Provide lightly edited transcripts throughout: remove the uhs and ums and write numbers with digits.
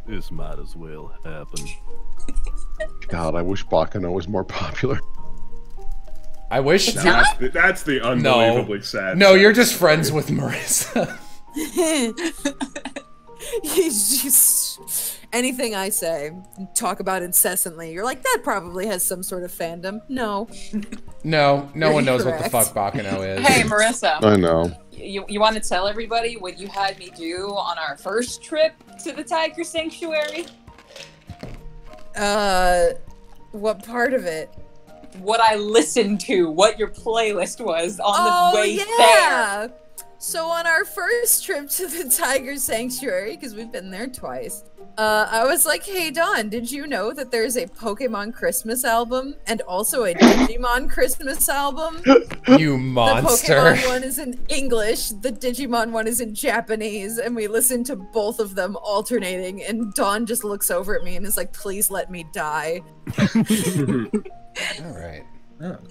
This might as well happen. God, I wish Bakano was more popular. I wish. That's the unbelievably sad. No, you're just friends with Marissa. He's just anything I say, talk about incessantly. You're like, that probably has some sort of fandom. No. No one knows Correct. what the fuck Bakano is. Hey, Marissa. I know. You want to tell everybody what you had me do on our first trip to the Tiger Sanctuary? What part of it? What I listened to, what your playlist was on the way yeah. there. So on our first trip to the Tiger Sanctuary, because we've been there twice, I was like, hey Don, did you know that there's a Pokemon Christmas album and also a Digimon Christmas album? You monster. The Pokemon one is in English, the Digimon one is in Japanese, and we listened to both of them alternating, and Don just looks over at me and is like, please let me die. Alright.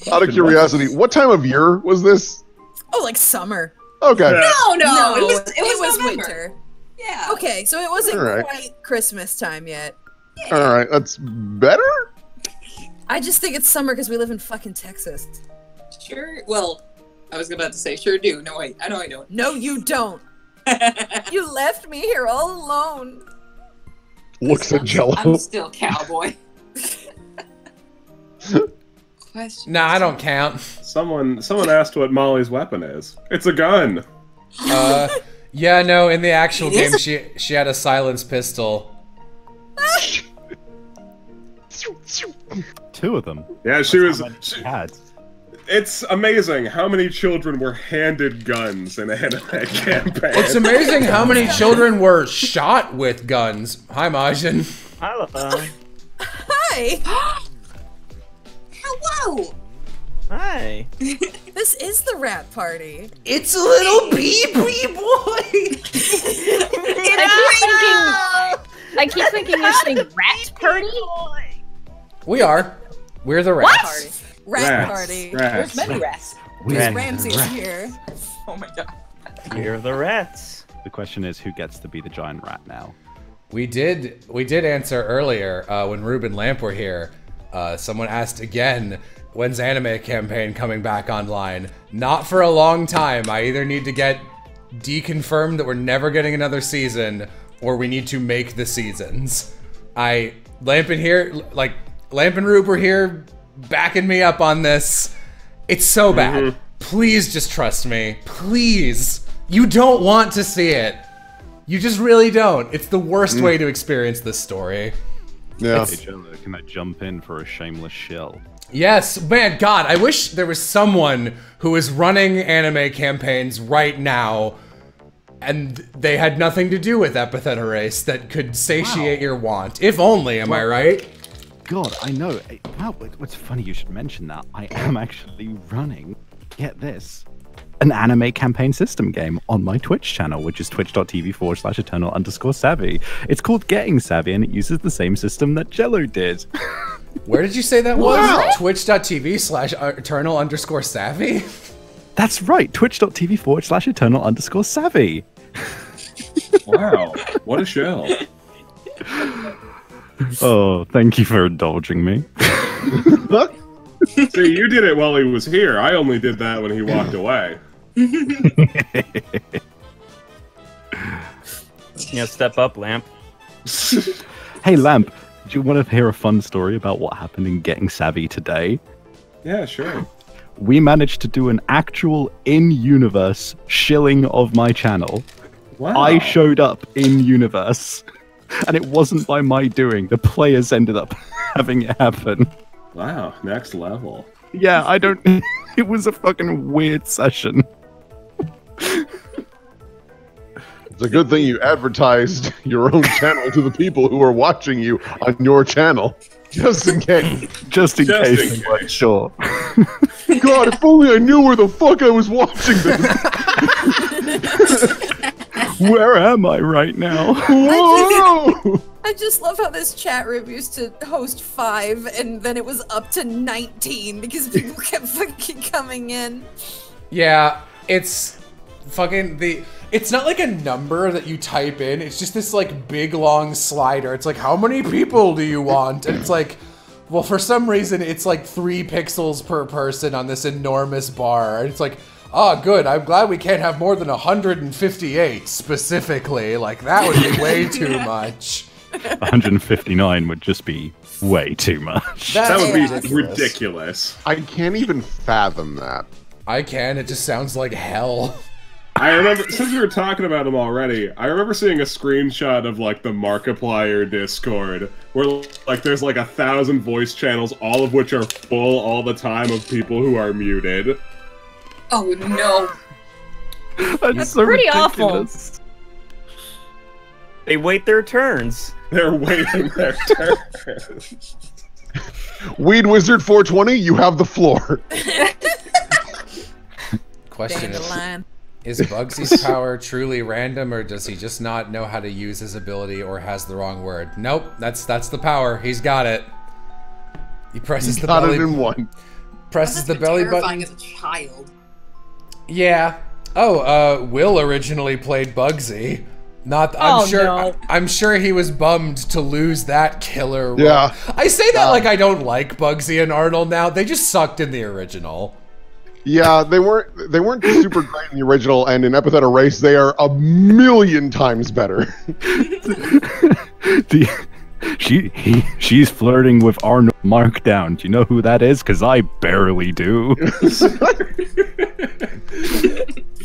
Out of curiosity, what time of year was this? Oh, like summer. Okay. No, it was November. winter. Yeah. Okay, so it wasn't Alright. quite Christmas time yet. Yeah. Alright, that's better? I just think it's summer because we live in fucking Texas. Sure. Well, I was about to say sure do. No, wait. I know I don't. No, you don't. You left me here all alone. Looks at Jello. I'm still cowboy. Question. Nah, I don't count. Someone asked what Molly's weapon is. It's a gun. Yeah, no, in the actual game, she had a silenced pistol. Two of them. Yeah, she was. She had. It's amazing how many children were handed guns in anime campaign. It's amazing how many children were shot with guns. Hi, Majin. Hello. Hi. Hello. Hi. This is the rap party. It's a little BB boy. I keep thinking you're saying rat party? We are. We're the rats. Rap party. There's many rats. Because Ramsey's here. Oh my god. We're the rats. The question is, who gets to be the giant rat now? We did answer earlier when Rube and Lamp were here. Someone asked again, when's anime campaign coming back online? Not for a long time. I either need to get deconfirmed that we're never getting another season, or we need to make the seasons. Lamp and Rube were here backing me up on this. It's so bad. Please just trust me. Please. You don't want to see it. You just really don't. It's the worst way to experience this story. Yeah. Hey, Jello, can I jump in for a shameless shill? Yes, man, God, I wish there was someone who is running anime campaigns right now and they had nothing to do with Epithet Erase that could satiate your want. If only, am I right? God, I know. Wow, what's funny you should mention that. I am actually running, get this, an anime campaign system game on my Twitch channel, which is twitch.tv/eternal_savvy. It's called Getting Savvy, and it uses the same system that Jello did. Where did you say that was? Twitch.tv/eternal_savvy? That's right, twitch.tv/eternal_savvy. Wow, what a show. Oh, thank you for indulging me. See, you did it while he was here. I only did that when he walked away. Yeah, step up, Lamp. Hey, Lamp, do you want to hear a fun story about what happened in Getting Savvy today? Yeah, sure. We managed to do an actual in-universe shilling of my channel. Wow. I showed up in-universe, and it wasn't by my doing. The players ended up having it happen. Wow, next level. Yeah, I don't... It was a fucking weird session. It's a good thing you advertised your own channel to the people who are watching you on your channel. Just in case. Just in case you weren't sure. God, if only I knew where the fuck I was watching this. Where am I right now? Whoa! I just love how this chat room used to host 5 and then it was up to 19 because people kept fucking coming in. Yeah, it's fucking it's not like a number that you type in. It's just this like big long slider. It's like, how many people do you want? And it's like, well, for some reason, it's like 3 pixels per person on this enormous bar. And it's like, oh, good. I'm glad we can't have more than 158 specifically. Like, that would be way too much. 159 would just be way too much. That would be ridiculous. I can't even fathom that. I can. It just sounds like hell. I remember, since we were talking about them already, I remember seeing a screenshot of, like, the Markiplier Discord, where, like, there's, like, 1,000 voice channels, all of which are full all the time of people who are muted. Oh, no. That's so pretty ridiculous. awful. They wait their turns. They're waiting their turn. Weed Wizard 420, you have the floor. Question is Bugsy's power truly random, or does he just not know how to use his ability, or has the wrong word? Nope, that's the power. He's got it. He presses the belly. Got it in one. Presses the belly terrifying button. as a child. Yeah. Oh, Will originally played Bugsy. Not. I'm sure. No. I'm sure he was bummed to lose that killer role. Yeah. I say that like I don't like Bugsy and Arnold now. They just sucked in the original. Yeah, they weren't super great in the original, and in Epithet Erase, they are 1,000,000 times better. She's flirting with Arnold Markdown. Do you know who that is? Because I barely do.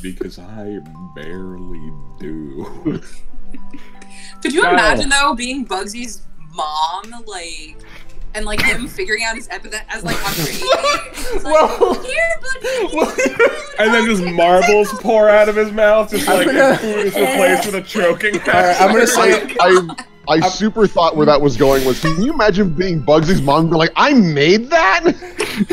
Because I barely do. Could you imagine, though, being Bugsy's mom, like, and, like, him figuring out his epithet as, like, a baby? Like, here, buddy! And then just marbles pour out of his mouth, just like food is replaced with a choking hazard. I'm gonna say I super thought where that was going was, can you imagine being Bugsy's mom and be like, I made that?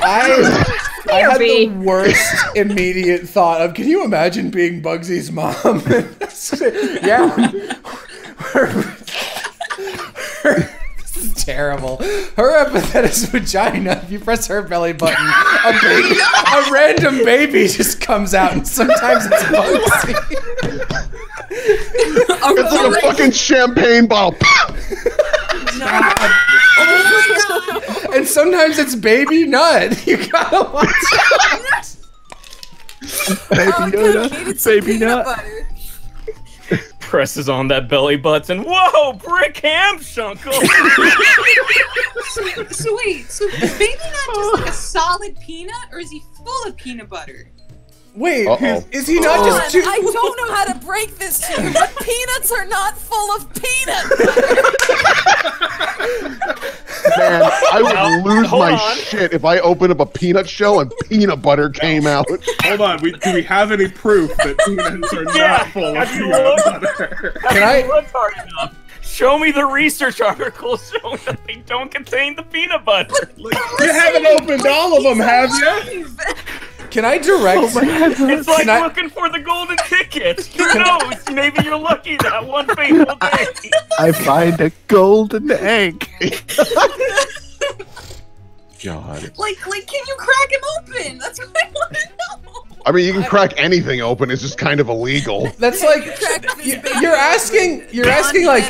I had the worst immediate thought of, can you imagine being Bugsy's mom? Yeah. This is terrible. Her epithet is vagina. If you press her belly button, a random baby just comes out, and sometimes it's Bugsy. It's like a fucking champagne bottle. And sometimes it's baby nut. You gotta watch it. Baby Yoda, baby nut. Presses on that belly button. Whoa, brick ham, Shunkle! So wait, so is baby nut just like a solid peanut, or is he full of peanut butter? Wait, is he not just too... I don't know how to break this to you, but peanuts are not full of peanut butter. Man, I would lose my shit if I opened up a peanut shell and peanut butter came out. Hold on, do we have any proof that peanuts are not full of peanut butter? Can I look hard enough? Show me the research articles showing that they don't contain the peanut butter. You haven't opened all of them, have you? Can I direct? It's like looking for the golden ticket. Who knows? Maybe you're lucky that one fateful day. I find a golden egg. God. Like, can you crack him open? That's what I want to know. I mean, you can crack anything open. It's just kind of illegal. That's like you're asking like,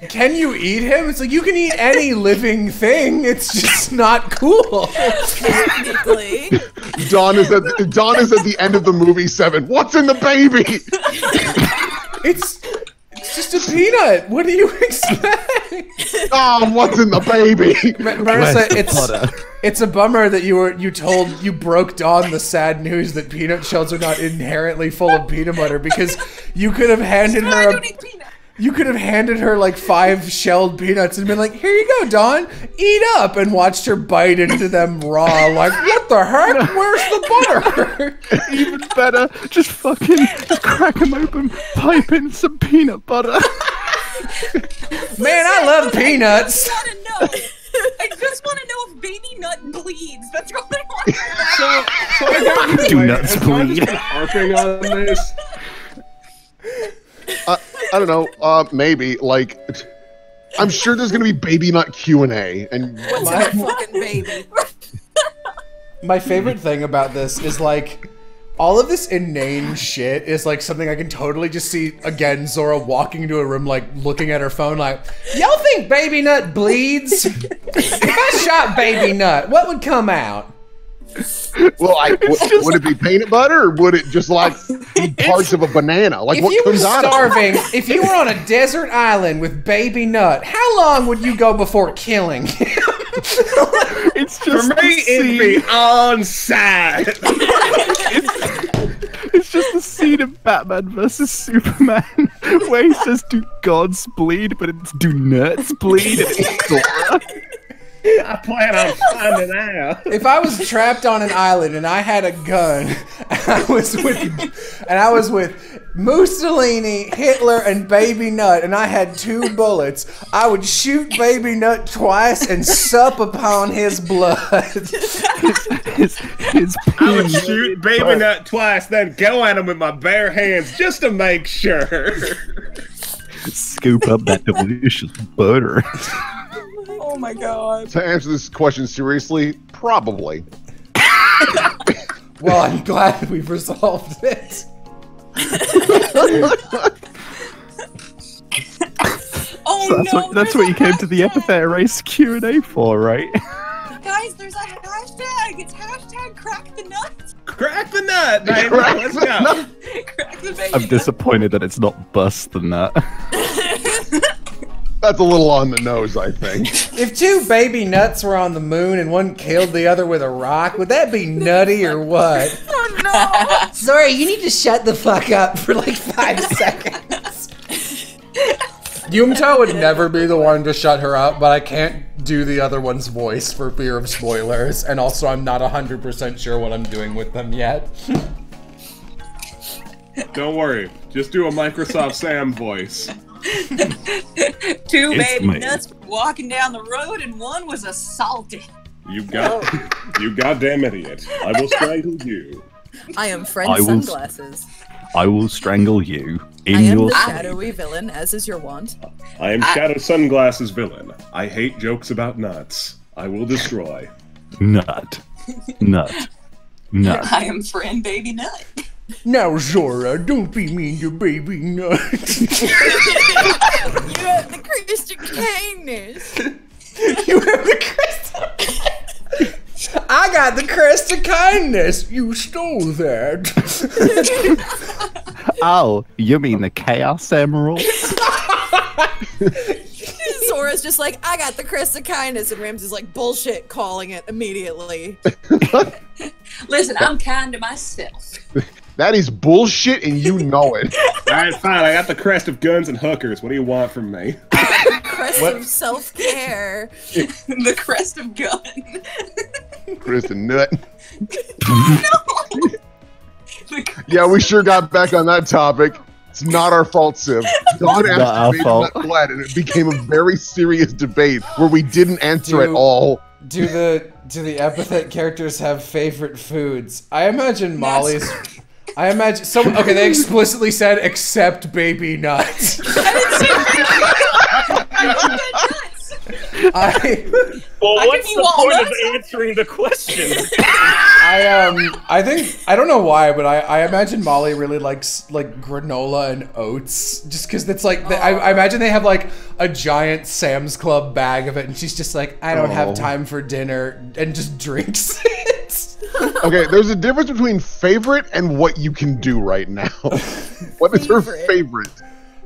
can you eat him? It's like, you can eat any living thing. It's just not cool. Technically. Dawn is at the end of the movie 7. What's in the baby? It's just a peanut. What do you expect? Oh, what's in the baby? Marissa, it's a bummer that you broke Dawn the sad news that peanut shells are not inherently full of peanut butter, because you could have handed her like 5 shelled peanuts and been like, here you go, Dawn, eat up, and watched her bite into them raw, like, what the heck? Where's the butter? Even better, just crack them open, pipe in some peanut butter. Man, I love peanuts. I just want to know if baby nut bleeds. That's all I want. Do nuts bleed? Harping on this. I don't know. Maybe like, I'm sure there's gonna be baby nut QnA, and What's in a fucking baby? My favorite thing about this is, like, All of this inane shit is like something I can totally just see, again, Zora walking into a room, like looking at her phone like, y'all think Baby Nut bleeds? If I shot Baby Nut, what would come out? Well, would it be peanut butter, or would it just like be parts of a banana? Like, what comes out of it? If you were on a desert island with Baby Nut, how long would you go before killing him? It's just For me, it'd be on side. It's just the scene of Batman versus Superman where he says, "Do gods bleed?" but it's "Do nuts bleed?" and it's Zora. I plan on finding out. If I was trapped on an island and I had a gun, and I was with Mussolini, Hitler, and Baby Nut, and I had 2 bullets, I would shoot Baby Nut twice and sup upon his blood. I would shoot Baby Nut twice, then go at him with my bare hands just to make sure. Scoop up that delicious butter. Oh my god. To answer this question seriously, probably. Well, I'm glad we've resolved it. Oh So no! that's what you came to the Epithet Race Q&A for, right? Guys, there's a hashtag. It's hashtag crack the nut. Crack the nut, baby. Crack Let's the go. nut. Crack the baby. I'm disappointed that it's not Bust the Nut. That's a little on the nose, I think. If 2 baby nuts were on the moon and one killed the other with a rock, would that be nutty or what? Oh no! Zora, you need to shut the fuck up for like 5 seconds. Yumto would never be the one to shut her up, but I can't do the other one's voice for fear of spoilers, and also I'm not 100% sure what I'm doing with them yet. Don't worry. Just do a Microsoft Sam voice. 2 baby me. nuts walking down the road, and one was assaulted. You goddamn idiot. I will strangle you. I am I friend will- sunglasses. I will strangle you in I am your the sleep. shadowy villain, as is your wont. I am Shadow Sunglasses villain. I hate jokes about nuts. I will destroy. Nut. Nut. Nut. I am friend baby nut. Now, Zora, don't be mean to baby nut. You have the Christian kindness. You have the crest of kindness. I got the crest of kindness. You stole that. Oh, you mean the Chaos Emerald? Zora's just like, I got the crest of kindness, and Ramsey's like, bullshit, calling it immediately. Listen, I'm kind to myself. That is bullshit, and you know it. Alright, fine. I got the crest of guns and hookers. What do you want from me? Crest of self-care. The crest of gun. Kristen Nut. No! Yeah, we sure got back on that topic. It's not our fault, Civ. Don Not our asked me fault. Nut Blood, and it became a very serious debate where we didn't answer at all. Do the epithet characters have favorite foods? I imagine Molly's. I imagine some. Okay, they explicitly said except baby nuts. Well, what's the point of answering the question? I think I don't know why, but I imagine Molly really likes like granola and oats, just because it's like I imagine they have like a giant Sam's Club bag of it, and she's just like, I don't have time for dinner, and just drinks it. Okay, there's a difference between favorite and what you can do right now. What is her favorite?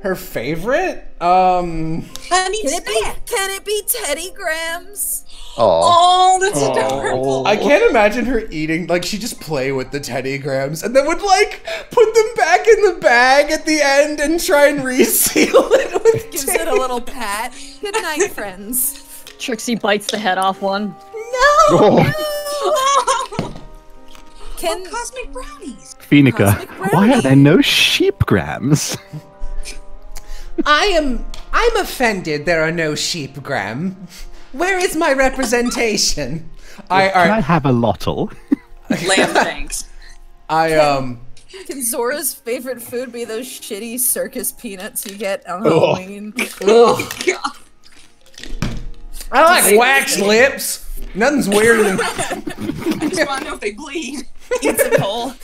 Her favorite? Honey, Can it be Teddy Grahams? Oh, that's adorable. I can't imagine her eating, like, she just play with the Teddy Grahams and then would, like, put them back in the bag at the end and try and reseal it with Gives it a little pat. Good night, friends. Trixie bites the head off one. Cosmic brownies. Phoenica, Cosmic why are brownie. there no sheepgrams? I'm offended there are no sheep, Graham. Where is my representation? Can I have a lottle? Lamb thanks. Can Zora's favorite food be those shitty circus peanuts you get on Halloween? Oh, God. I like wax lips. Nothing's weirder than. I just want to know if they bleed. Eat some whole.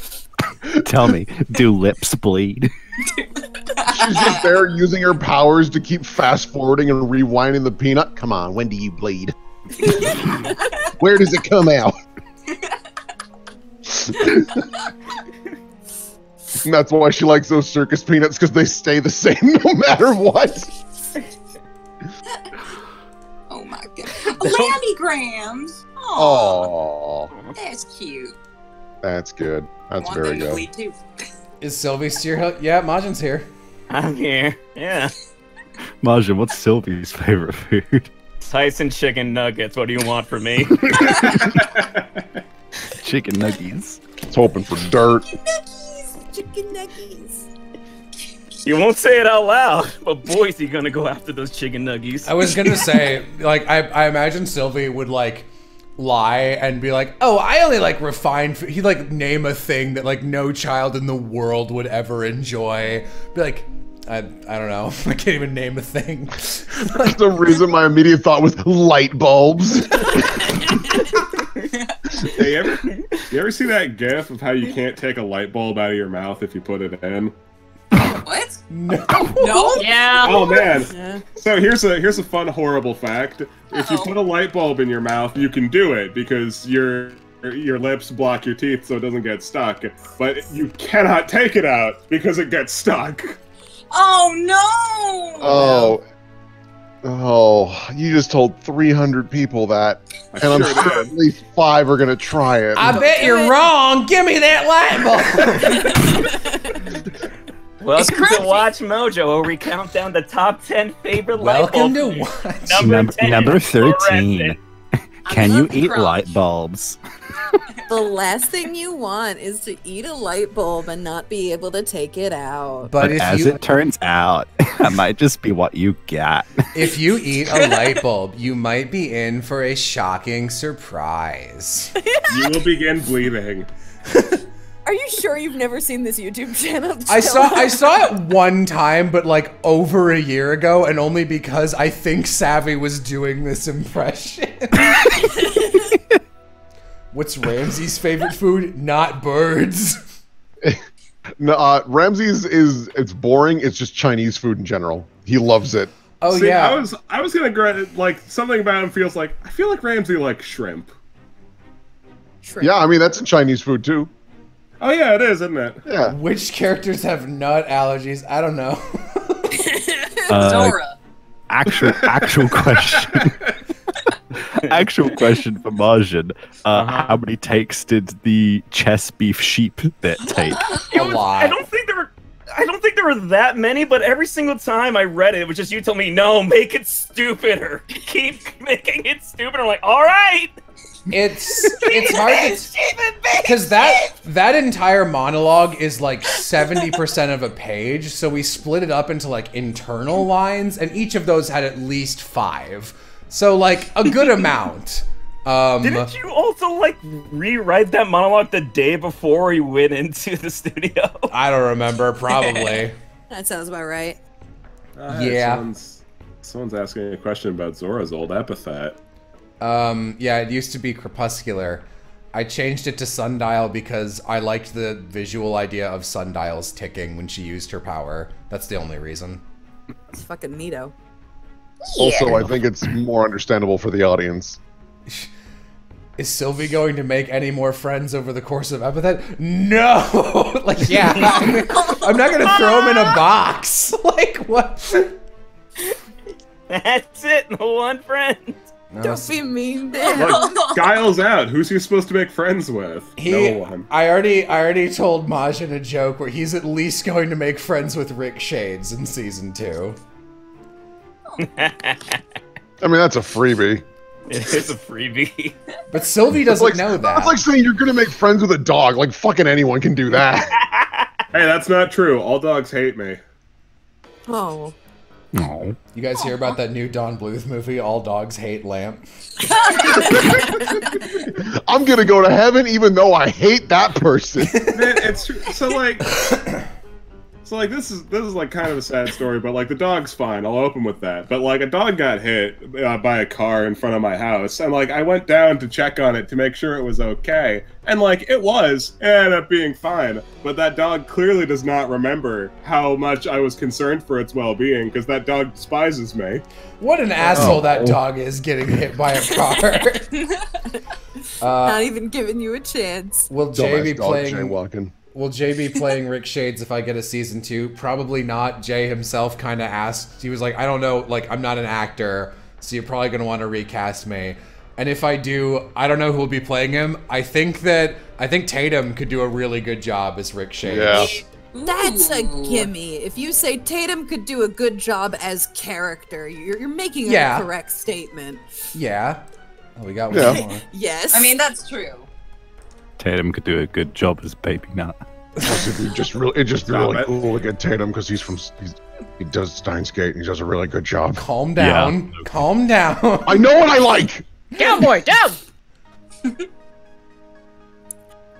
Tell me, do lips bleed? She's just there using her powers to keep fast forwarding and rewinding the peanut. Come on, when do you bleed? Where does it come out? And that's why she likes those circus peanuts, because they stay the same no matter what. Oh my god. Lammygrams. Oh, That's cute. that's good. That's Want very them to good. bleed too. Is Sylvie still? Yeah, Majin's here. I'm here. Yeah. Marja, what's Sylvie's favorite food? Tyson chicken nuggets. What do you want from me? Chicken nuggies. It's hoping for dirt. Chicken nuggies. You won't say it out loud, but boy, is he gonna go after those chicken nuggies. I was gonna say, like, I imagine Sylvie would like lie and be like, "Oh, I only like refined food." He'd like name a thing that like no child in the world would ever enjoy. Be like, I don't know. I can't even name a thing. For some reason, my immediate thought was light bulbs. Hey, you ever see that gif of how you can't take a light bulb out of your mouth if you put it in? What? No. No? Yeah. Oh man. Yeah. So here's a fun horrible fact. If you put a light bulb in your mouth, you can do it because your lips block your teeth so it doesn't get stuck. But you cannot take it out because it gets stuck. Oh no! Oh, you just told 300 people that. And I'm sure sure did. at least 5 are going to try it. I bet you're wrong. Give me that light bulb. Welcome crunchy. to Watch Mojo, where we count down the top 10 favorite light Welcome bulbs. to Watch. Number 13. Fluorescent. Can you love eat crunch. light bulbs? The last thing you want is to eat a light bulb and not be able to take it out. But But if as you it turns out, that might just be what you get. if you eat a light bulb, you might be in for a shocking surprise. You will begin bleeding. Are you sure you've never seen this YouTube channel? I saw it one time, but like over a year ago, and only because I think Savvy was doing this impression. What's Ramsey's favorite food? Not birds. No, Ramsey's it's boring. It's just Chinese food in general. He loves it. Oh See, yeah. I was gonna like something about him feels like I feel like Ramsey likes shrimp. Shrimp. Yeah, I mean that's in Chinese food too. Oh yeah, it is, isn't it? Yeah. Which characters have nut allergies? I don't know. Zora. Actual question. Actual question for Marjan. How many takes did the chest beef sheep bit take? A lot. I don't think there were that many, but every single time I read it was just you told me, no, make it stupider. Keep making it stupider. I'm like, all right. It's hard to because that entire monologue is like 70% of a page, so we split it up into like internal lines, and each of those had at least 5, so like a good amount. Didn't you also like rewrite that monologue the day before you went into the studio? I don't remember, probably. That sounds about right. Yeah. Someone's asking a question about Zora's old epithet. Yeah, it used to be Crepuscular. I changed it to Sundial because I liked the visual idea of sundials ticking when she used her power. That's the only reason. It's fucking neato. Also, I think it's more understandable for the audience. Is Sylvie going to make any more friends over the course of Epithet? No! Like, yeah, I'm not gonna throw him in a box. Like, what? That's it, the one friend. No, Don't be mean there. Look, Guile's out. Who's he supposed to make friends with? No one. I already told Majin a joke where he's at least going to make friends with Rick Shades in season 2. I mean, that's a freebie. It is a freebie. But Sylvie doesn't know that. That's like saying you're gonna make friends with a dog. Like fucking anyone can do that. Hey, that's not true. All dogs hate me. Oh. No. You guys hear about that new Don Bluth movie, All Dogs Hate Lamp? I'm gonna go to heaven even though I hate that person. Man, it's true. So So like this is like kind of a sad story, but like the dog's fine. I'll open with that. But like a dog got hit by a car in front of my house, and like I went down to check on it to make sure it was okay, and like it ended up being fine. But that dog clearly does not remember how much I was concerned for its well-being, because that dog despises me. What an asshole that dog is, getting hit by a car. Not even giving you a chance. Will Jay be playing? Jaywalking. Will Jay be playing Rick Shades if I get a season 2? Probably not. Jay himself kind of asked. He was like, I don't know, like, I'm not an actor, so you're probably going to want to recast me. And if I do, I don't know who will be playing him. I think Tatum could do a really good job as Rick Shades. Yeah. That's a gimme. If you say Tatum could do a good job as character, you're making a correct statement. Yeah. Oh, we got one more. Yes. I mean, that's true. Tatum could do a good job as Baby Nut. It'd just really cool to get Tatum, because he does Steins Gate and he does a really good job. Calm down. Yeah. Calm down. I know what I like. Down, boy, down.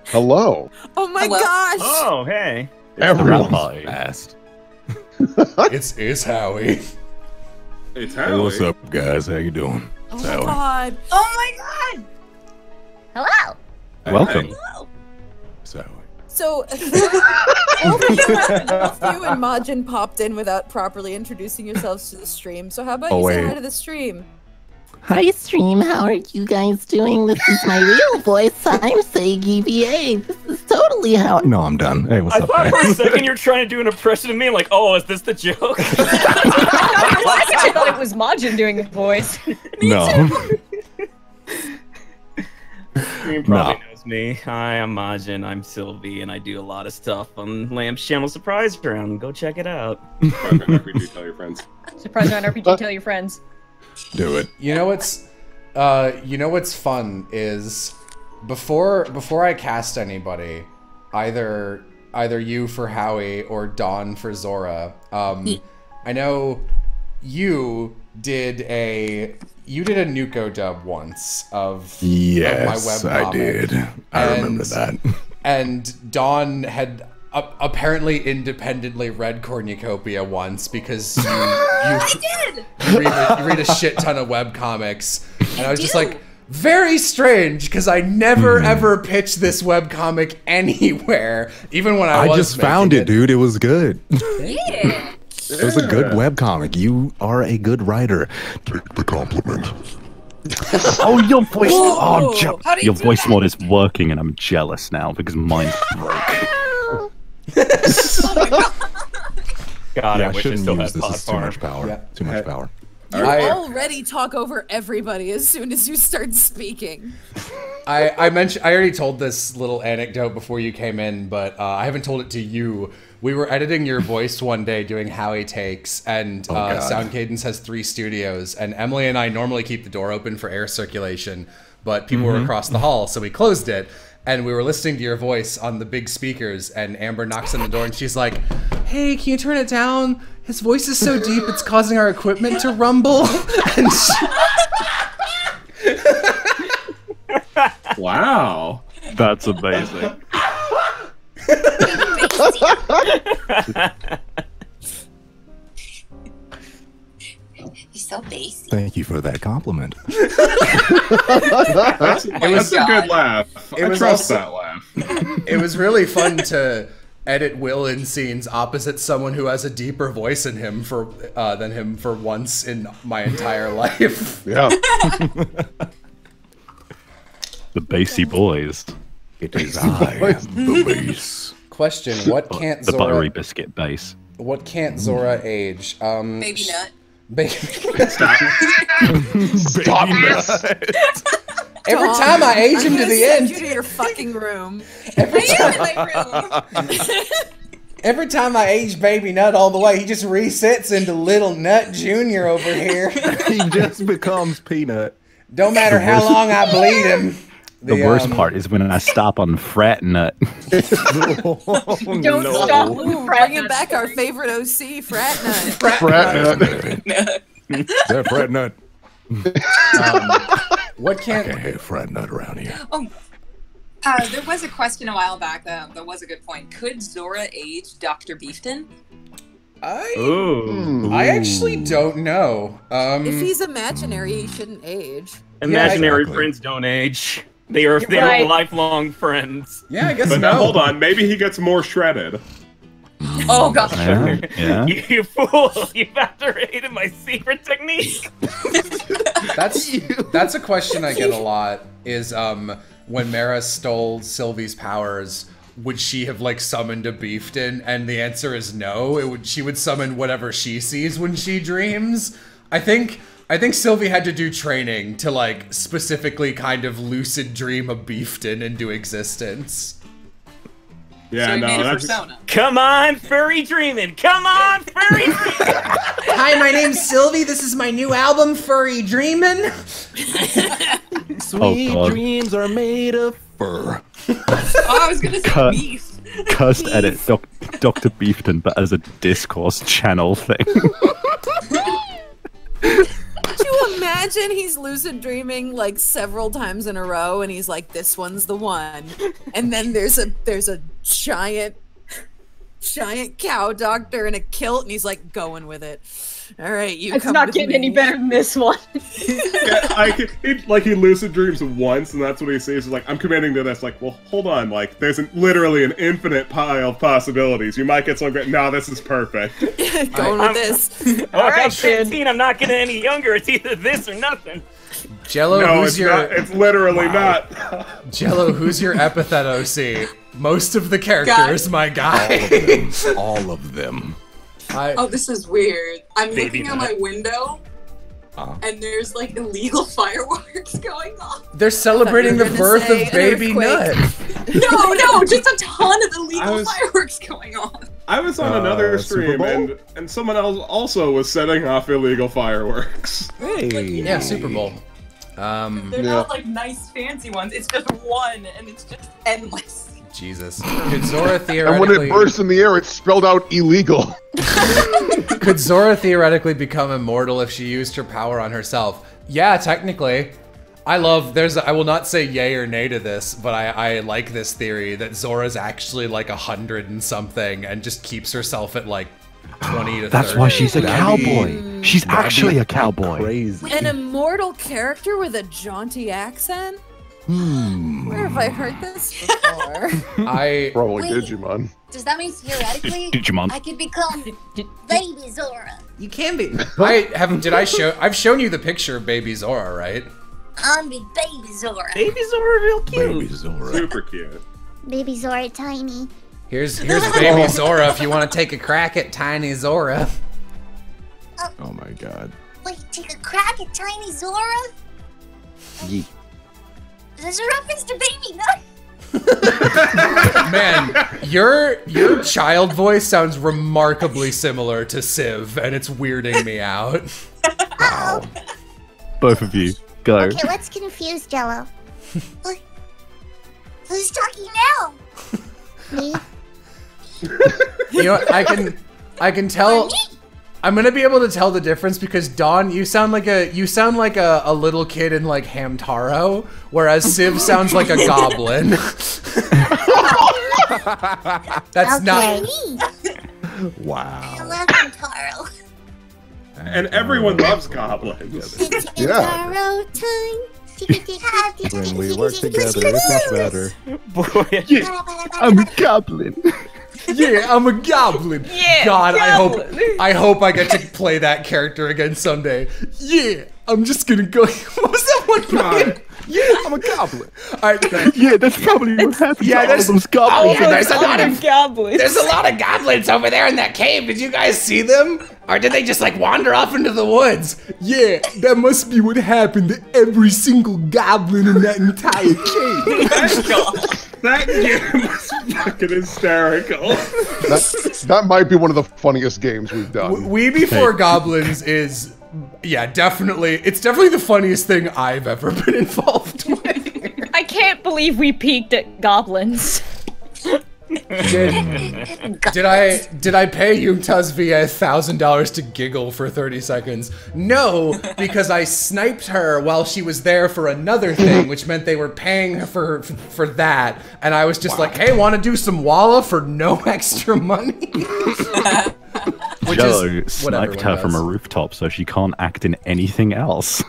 Hello. Oh my gosh. Oh, hey. Everyone. Fast. It's Howie. It's Howie. Hey, what's up, guys? How you doing? Oh my god. Oh my god. Hello. Welcome. Hello. So, both you and Majin popped in without properly introducing yourselves to the stream. So how about you say hi to the stream? Hi, stream. How are you guys doing? This is my real voice. I'm saying EVA. This is totally how. No, I'm done. Hey, what's up? I thought for a second you're trying to do an impression of me. Like, oh, is this the joke? I thought it was Majin doing the voice. No. Stream probably knows me. Hi, I'm Majin. I'm Sylvie, and I do a lot of stuff on Lamb's channel Surprise Round. Go check it out. Surprise Round RPG, tell your friends. Surprise Round RPG, tell your friends. Do it. You know what's fun is before I cast anybody, either you for Howie or Dawn for Zora. I know you did a Nuko dub once of my webcomic. I did. I remember that. And Dawn had apparently independently read Cornucopia once, because you read a shit ton of webcomics, and I was just like, very strange, because I never ever pitched this webcomic anywhere, even when I just found it, dude. It was good. Yeah. It was a good webcomic. You are a good writer. Take the compliment. Oh, your voice! Your do voice that? mod is working, and I'm jealous now because mine's broke. God, Yeah, I I wish I shouldn't still use had this. It's too much power. Yeah. Too much power. You already talk over everybody as soon as you start speaking. I already told this little anecdote before you came in, but I haven't told it to you. We were editing your voice one day doing Howie takes, and Sound Cadence has 3 studios, and Emily and I normally keep the door open for air circulation, but people were across the hall, so we closed it, and we were listening to your voice on the big speakers, and Amber knocks on the door, and she's like, hey, can you turn it down? His voice is so deep, it's causing our equipment to rumble. And Wow. That's amazing. He's so basic. Thank you for that compliment. That's a good laugh. I trust that laugh. it was really fun to edit Will in scenes opposite someone who has a deeper voice in him than him for once in my entire life. Yeah. The bassy boys. It is I, the bass. Question: What can't The buttery Zora? biscuit bass. What can't Zora age? Baby nut. Baby. Stop this. Every time I age him to the end. You to your fucking room. Every time I age Baby Nut all the way, he just resets into Little Nut Junior over here. He just becomes Peanut. Don't matter how long I bleed him. The worst part is when I stop on Frat Nut. Don't stop. Ooh, bringing back our favorite OC, Frat Nut. Frat nut. Is that Frat Nut? What I can't can't have Frat Nut around here. Oh. There was a question a while back that was a good point. Could Zora age Dr. Beefton? I actually don't know. If he's imaginary, he shouldn't age. Imaginary friends don't age. They are lifelong friends. Yeah, I guess but now hold on, maybe he gets more shredded. Oh gosh. Yeah. You fool! You evaporated my secret technique. That's a question I get a lot. Is when Mara stole Sylvie's powers, would she have like summoned a Beefton? And the answer is no. She would summon whatever she sees when she dreams. I think Sylvie had to do training to like specifically kind of lucid dream a Beefton into existence. Yeah, so no, that's... Come on, furry dreaming! Come on, furry dreaming! Hi, my name's Sylvie. This is my new album, Furry Dreamin'. Sweet dreams are made of fur. Oh, I was gonna say beef. Cursed edit Dr. Beefton, but as a discourse channel thing. Could you imagine he's lucid dreaming like several times in a row, and he's like, "This one's the one," and then there's a giant cow doctor in a kilt, and he's like going with it. All right, you. It's come not with getting me. any better than this one. Yeah, he lucid dreams once, and that's what he sees. He's like, I'm committing to this. Like, well, hold on. Like, there's literally an infinite pile of possibilities. You might get so great. No, this is perfect. Going with this. All right, 15. I'm not getting any younger. It's either this or nothing. Jello, no, who's it's your? not. It's literally not. Jello, who's your epithet OC? Most of the characters, my guy. All of them. Oh, this is weird. I'm looking out my window, and there's like illegal fireworks going on. They're celebrating the birth of Baby Nut. No, just a ton of illegal fireworks going on. I was on another stream, and someone else also was setting off illegal fireworks. Hey. Yeah, Super Bowl. They're not like nice fancy ones. It's just one, and it's just endless. Jesus. Could Zora theoretically... And when it bursts in the air, it's spelled out illegal. Could Zora theoretically become immortal if she used her power on herself? Yeah, technically. I will not say yay or nay to this, but I like this theory that Zora's actually like 100 and something and just keeps herself at like 20 to 30. That's why she's a cowboy. She's actually a cowboy. Crazy. An immortal character with a jaunty accent? Where have I heard this before? Probably Digimon. Does that mean theoretically Digimon. I could become Baby Zora? You can be. I've shown you the picture of Baby Zora, right? I'm Baby Zora. Baby Zora, real cute. Baby Zora. Super cute. Baby Zora, tiny. Here's Baby Zora if you want to take a crack at Tiny Zora. Oh my god. Wait, take a crack at Tiny Zora? Yeet. There's a reference to Baby Nut. Man, your child voice sounds remarkably similar to Civ, and it's weirding me out. Wow. Both of you, go. Okay, let's confuse Jello. Who's talking now? Me? You know what, I can tell. I'm gonna be able to tell the difference because Dawn, you sound like a little kid in like Hamtaro, whereas Civ sounds like a goblin. That's not. Wow. I love Hamtaro. And everyone loves goblins. It's Hamtaro time. When we work together, it's much better. Boy. Yeah, I'm a goblin. Yeah, I'm a goblin. Yeah, God, goblin. I hope I get to play that character again someday. Yeah, I'm just gonna go. What was that one? God. Yeah, I'm a goblin. Alright, Yeah, that's probably what happened to all there's those goblins. Oh, there's a lot of goblins. There's a lot of goblins over there in that cave. Did you guys see them? Or did they just like wander off into the woods? Yeah, that must be what happened to every single goblin in that entire cave. That game was fucking hysterical. That might be one of the funniest games we've done. We Before Goblins is, yeah, definitely. It's definitely the funniest thing I've ever been involved with. I can't believe we peaked at goblins. Did I pay Yumtaz via $1,000 to giggle for 30 seconds? No, because I sniped her while she was there for another thing, which meant they were paying her for that, and I was just like, hey, want to do some Walla for no extra money? Jello sniped her from a rooftop so she can't act in anything else.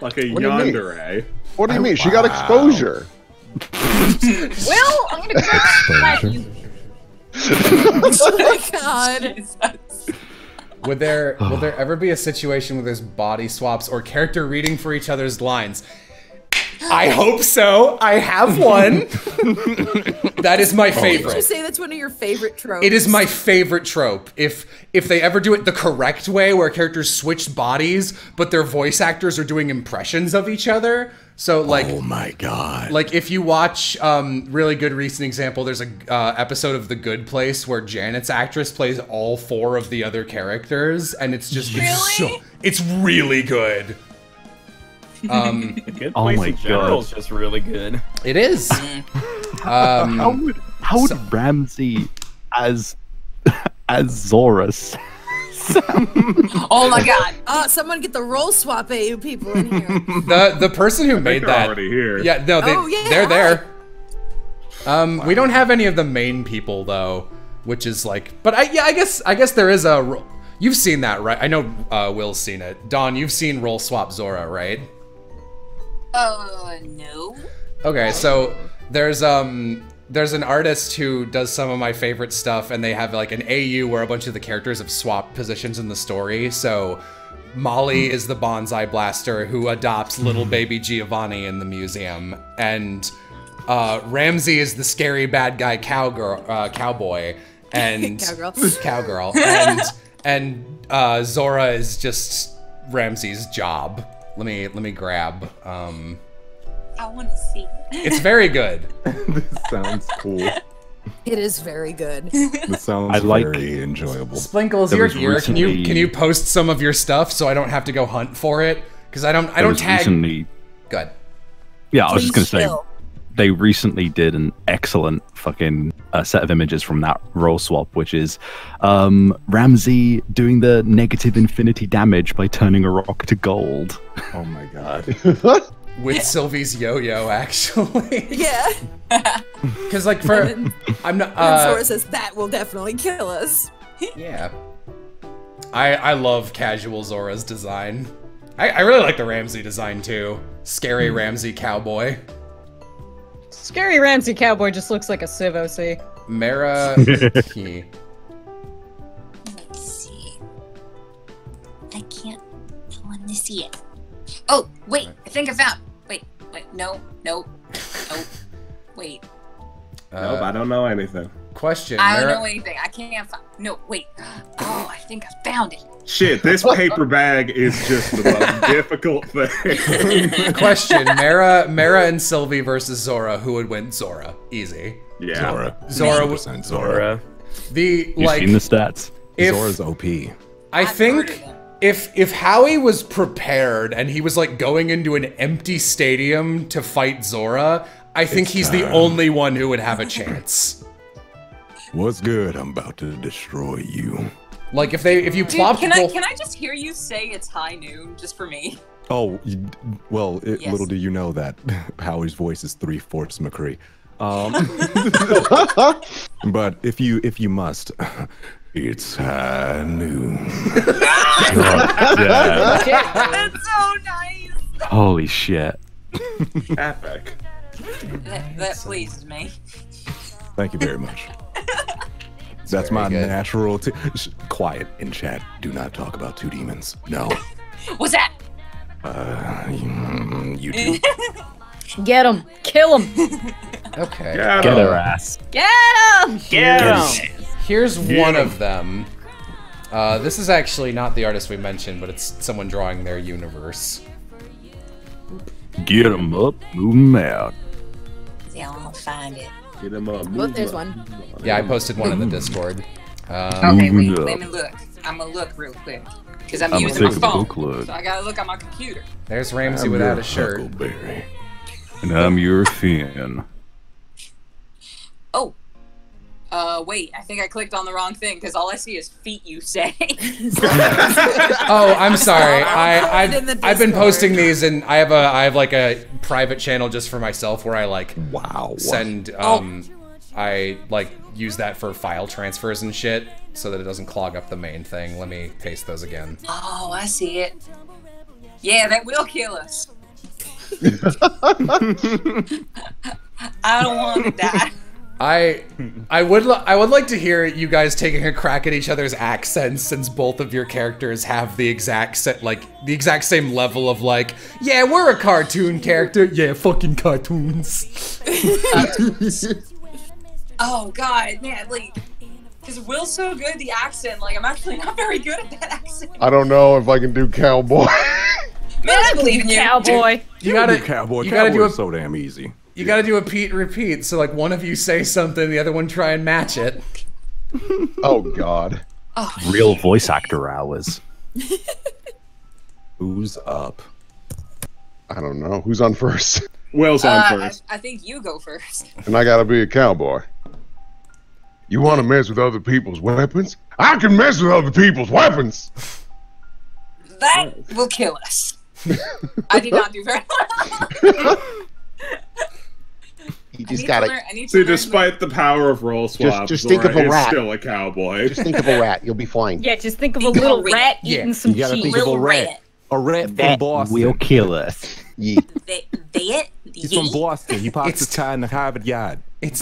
Like a yandere. What do you mean? She got exposure. Well, I'm gonna go you. Oh my god. Will there ever be a situation where there's body swaps or character reading for each other's lines? I hope so. I have one. That is my favorite. Did you say that's one of your favorite tropes? It is my favorite trope. If they ever do it the correct way, where characters switch bodies, but their voice actors are doing impressions of each other. So like, oh my god! Like if you watch, really good recent example. There's a episode of The Good Place where Janet's actress plays all 4 of the other characters, and it's just it's really good. The Good Oh Place my in general god, is just really good. It is. how would Ramsey as Zora Oh my god! Someone get the roll swap AU people in here. The person who made that already here. Yeah, no, they're there. We don't have any of the main people though, which is like. But I guess there is a. You've seen that, right? I know Will's seen it. Dawn, you've seen roll swap Zora, right? No. Okay, so there's an artist who does some of my favorite stuff, and they have like an AU where a bunch of the characters have swapped positions in the story. So Molly is the bonsai blaster who adopts little baby Giovanni in the museum, and Ramsey is the scary bad guy cowboy, and cowgirl, and Zora is just Ramsey's job. Let me grab. I want to see. It's very good. This sounds cool. It is very good. This sounds very enjoyable. Splinkles, you're here. Recently... Can you post some of your stuff so I don't have to go hunt for it? Because I don't tag. Recently... Good. Yeah, I was just gonna say they recently did an excellent fucking set of images from that roll swap, which is Ramsey doing the negative infinity damage by turning a rock to gold. Oh my god. With Sylvie's yo-yo, actually. Yeah. Because like I'm not. Zora says that will definitely kill us. Yeah. I love casual Zora's design. I really like the Ramsey design too. Scary Ramsey cowboy. Scary Ramsey cowboy just looks like a Civ OC. Mara Key. Let's see. I can't. I want to see it. Oh, wait. I think I found. Wait. No. Wait. Nope, I don't know anything. Question. I don't know anything. I can't find. No, wait. Oh, I think I found it. Shit, this paper bag is just the most difficult thing. Question. Mara and Sylvie versus Zora. Who would win? Zora. Easy. Yeah. Zora. 100% Zora. You've seen the stats. Zora's OP. I think if Howie was prepared and he was like going into an empty stadium to fight Zora, I think he's the only one who would have a chance. What's good? I'm about to destroy you. Like if you plop. Can I just hear you say it's high noon just for me? Oh, well, little do you know that Howie's voice is 3/4 McCree. But if you must, it's high noon. That's so nice. Holy shit. Epic. That pleases me. Thank you very much. That's my natural. Quiet in chat. Do not talk about two demons. No. What's that? You do. Get him. Kill him. Okay. Get her ass. Get him. Get him. Here's one of them. This is actually not the artist we mentioned, but it's someone drawing their universe. Get him up, move him out. Yeah, I'll find it. Get him up. Look, there's one. Yeah, I posted one in the Discord. Okay, wait, let me look. I'm gonna look real quick. Because I'm using my phone. So I gotta look on my computer. There's Ramsey without a shirt. Huckleberry. And I'm your fin. Wait, I think I clicked on the wrong thing because all I see is feet, you say. Oh, I'm sorry. I've been posting these, and I have like a private channel just for myself where I like send I like use that for file transfers and shit so that it doesn't clog up the main thing. Let me paste those again. Oh, I see it. Yeah, that will kill us. I don't want to die. I would like to hear you guys taking a crack at each other's accents, since both of your characters have the exact same level of like, yeah, we're a cartoon character. Yeah, fucking cartoons. Oh god, man, like, because Will's so good at the accent, like, I'm actually not very good at that accent. I don't know if I can do cowboy. Man, I believe in you. Cowboy. You gotta do cowboy. Cowboy is so damn easy. You gotta do a repeat, so like one of you say something, the other one try and match it. Oh god. Oh, real voice actor hours. Who's up? I don't know. Who's on first? Will's on first. I think you go first. And I gotta be a cowboy. You wanna mess with other people's weapons? I can mess with other people's weapons! That will kill us. I did not do very well. You just gotta. See, despite the power of roll swaps, just think of a rat. Still a cowboy. Just think of a rat. You'll be fine. Yeah, just think of a little rat eating some You gotta cheese. think of a rat. A rat from That Boston. will kill us. Yeah. He's from Boston. He parks his car in the Harvard Yard. It's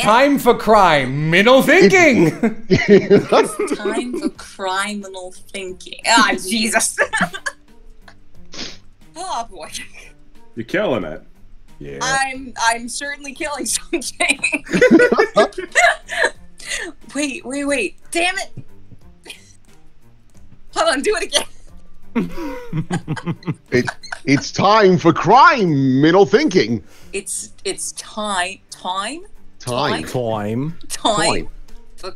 time for criminal thinking. It's time for criminal thinking. Ah, Jesus. Oh boy. You're killing it. Yeah. I'm certainly killing something. Wait. Damn it. Hold on, do it again. It's time for criminal thinking. It's time Time. for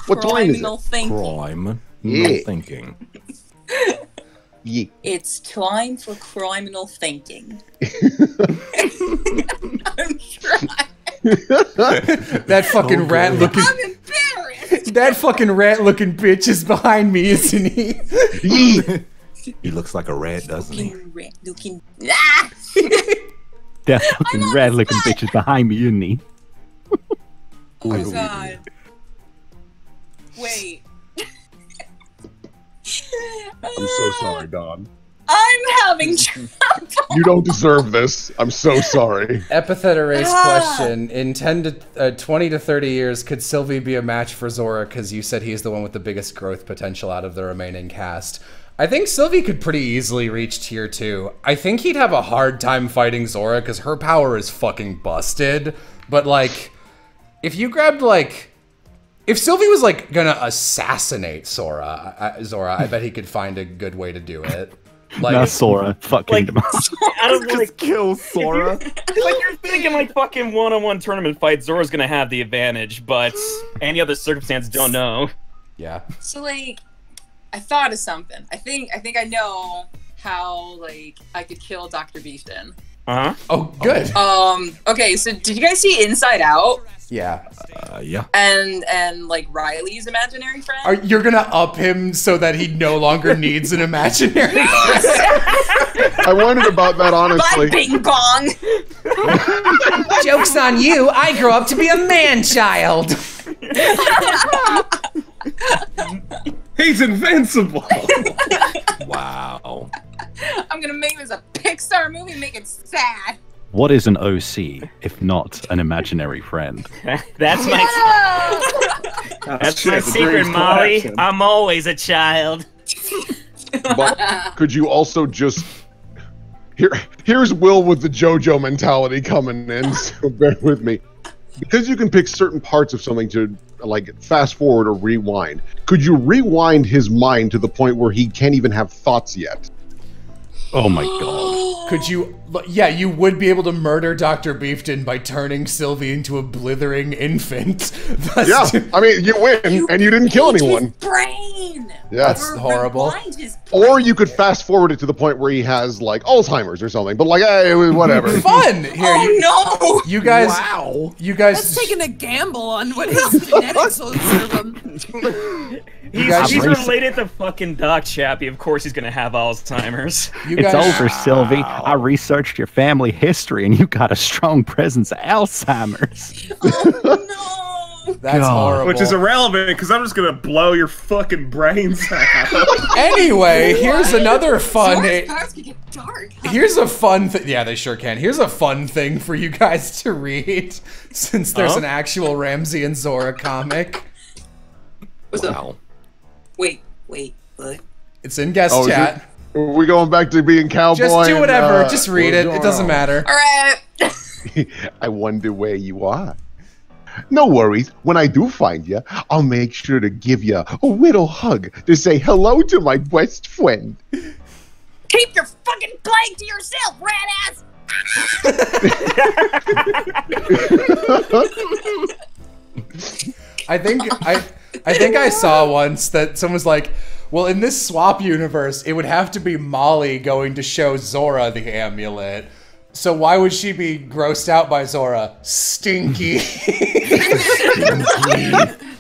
What time is criminal it? thinking. Crime. Yeah. No thinking. Yeah. It's time for criminal thinking. I'm trying. That fucking rat looking. I'm embarrassed. That fucking rat looking bitch is behind me, isn't he? Yeah. He looks like a rat, doesn't he? Rat looking. Ah! That fucking rat looking bitch is behind me, isn't he? Oh god. Wait. I'm so sorry, Don. I'm having trouble. You don't deserve this. I'm so sorry. Epithet erase question. In 20 to 30 years, could Sylvie be a match for Zora? Because you said he's the one with the biggest growth potential out of the remaining cast. I think Sylvie could pretty easily reach tier 2. I think he'd have a hard time fighting Zora because her power is fucking busted. But like, if you grabbed like... If Sylvie was like gonna assassinate Zora, I bet he could find a good way to do it. Like, not Zora, fucking Out of like kill Zora. Like you're thinking like fucking one-on-one tournament fight, Zora's gonna have the advantage, but any other circumstance, don't know. Yeah. So like, I thought of something. I think I know how like I could kill Dr. Beefton. Oh, good. Okay, so did you guys see Inside Out? Yeah. Yeah. And like Riley's imaginary friend? You're gonna up him so that he no longer needs an imaginary friend? I wondered about that, honestly. Bye, Bing Bong! Joke's on you, I grew up to be a man-child! He's invincible! Wow. I'm gonna make this a Pixar movie, make it sad. What is an OC if not an imaginary friend? That's my secret, Molly. I'm always a child. But could you also just... Here's Will with the JoJo mentality coming in, so bear with me. Because you can pick certain parts of something to like fast forward or rewind, could you rewind his mind to the point where he can't even have thoughts yet? Oh my god. Could you... Yeah, you would be able to murder Dr. Beefton by turning Sylvie into a blithering infant. Yeah, I mean, you win, and you didn't kill anyone. His brain! Yeah. That's horrible. Rewind his Or you could fast forward it to the point where he has like Alzheimer's or something. But like, hey, whatever. Fun. Here, no! You guys. Wow. You guys. That's taking a gamble on what his genetics will serve him. He's related to fucking Doc Chappie. Of course he's gonna have Alzheimer's. It's over, Sylvie. I researched your family history, and you got a strong presence of Alzheimer's. Oh, no! That's horrible. Which is irrelevant, because I'm just gonna blow your fucking brains out. Anyway, here's another fun. Zora's powers can get dark. Here's a fun thing. Yeah, they sure can. Here's a fun thing for you guys to read, since there's an actual Ramsey and Zora comic. What's up? Wait, what? It's in guest chat. Are we going back to being cowboy? Just do whatever. Just read it. It doesn't matter. All right. I wonder where you are. No worries. When I do find you, I'll make sure to give you a little hug to say hello to my best friend. Keep your fucking plague to yourself, rat ass! I think I saw once that someone was like, well, in this swap universe, it would have to be Molly going to show Zora the amulet. So why would she be grossed out by Zora? Stinky.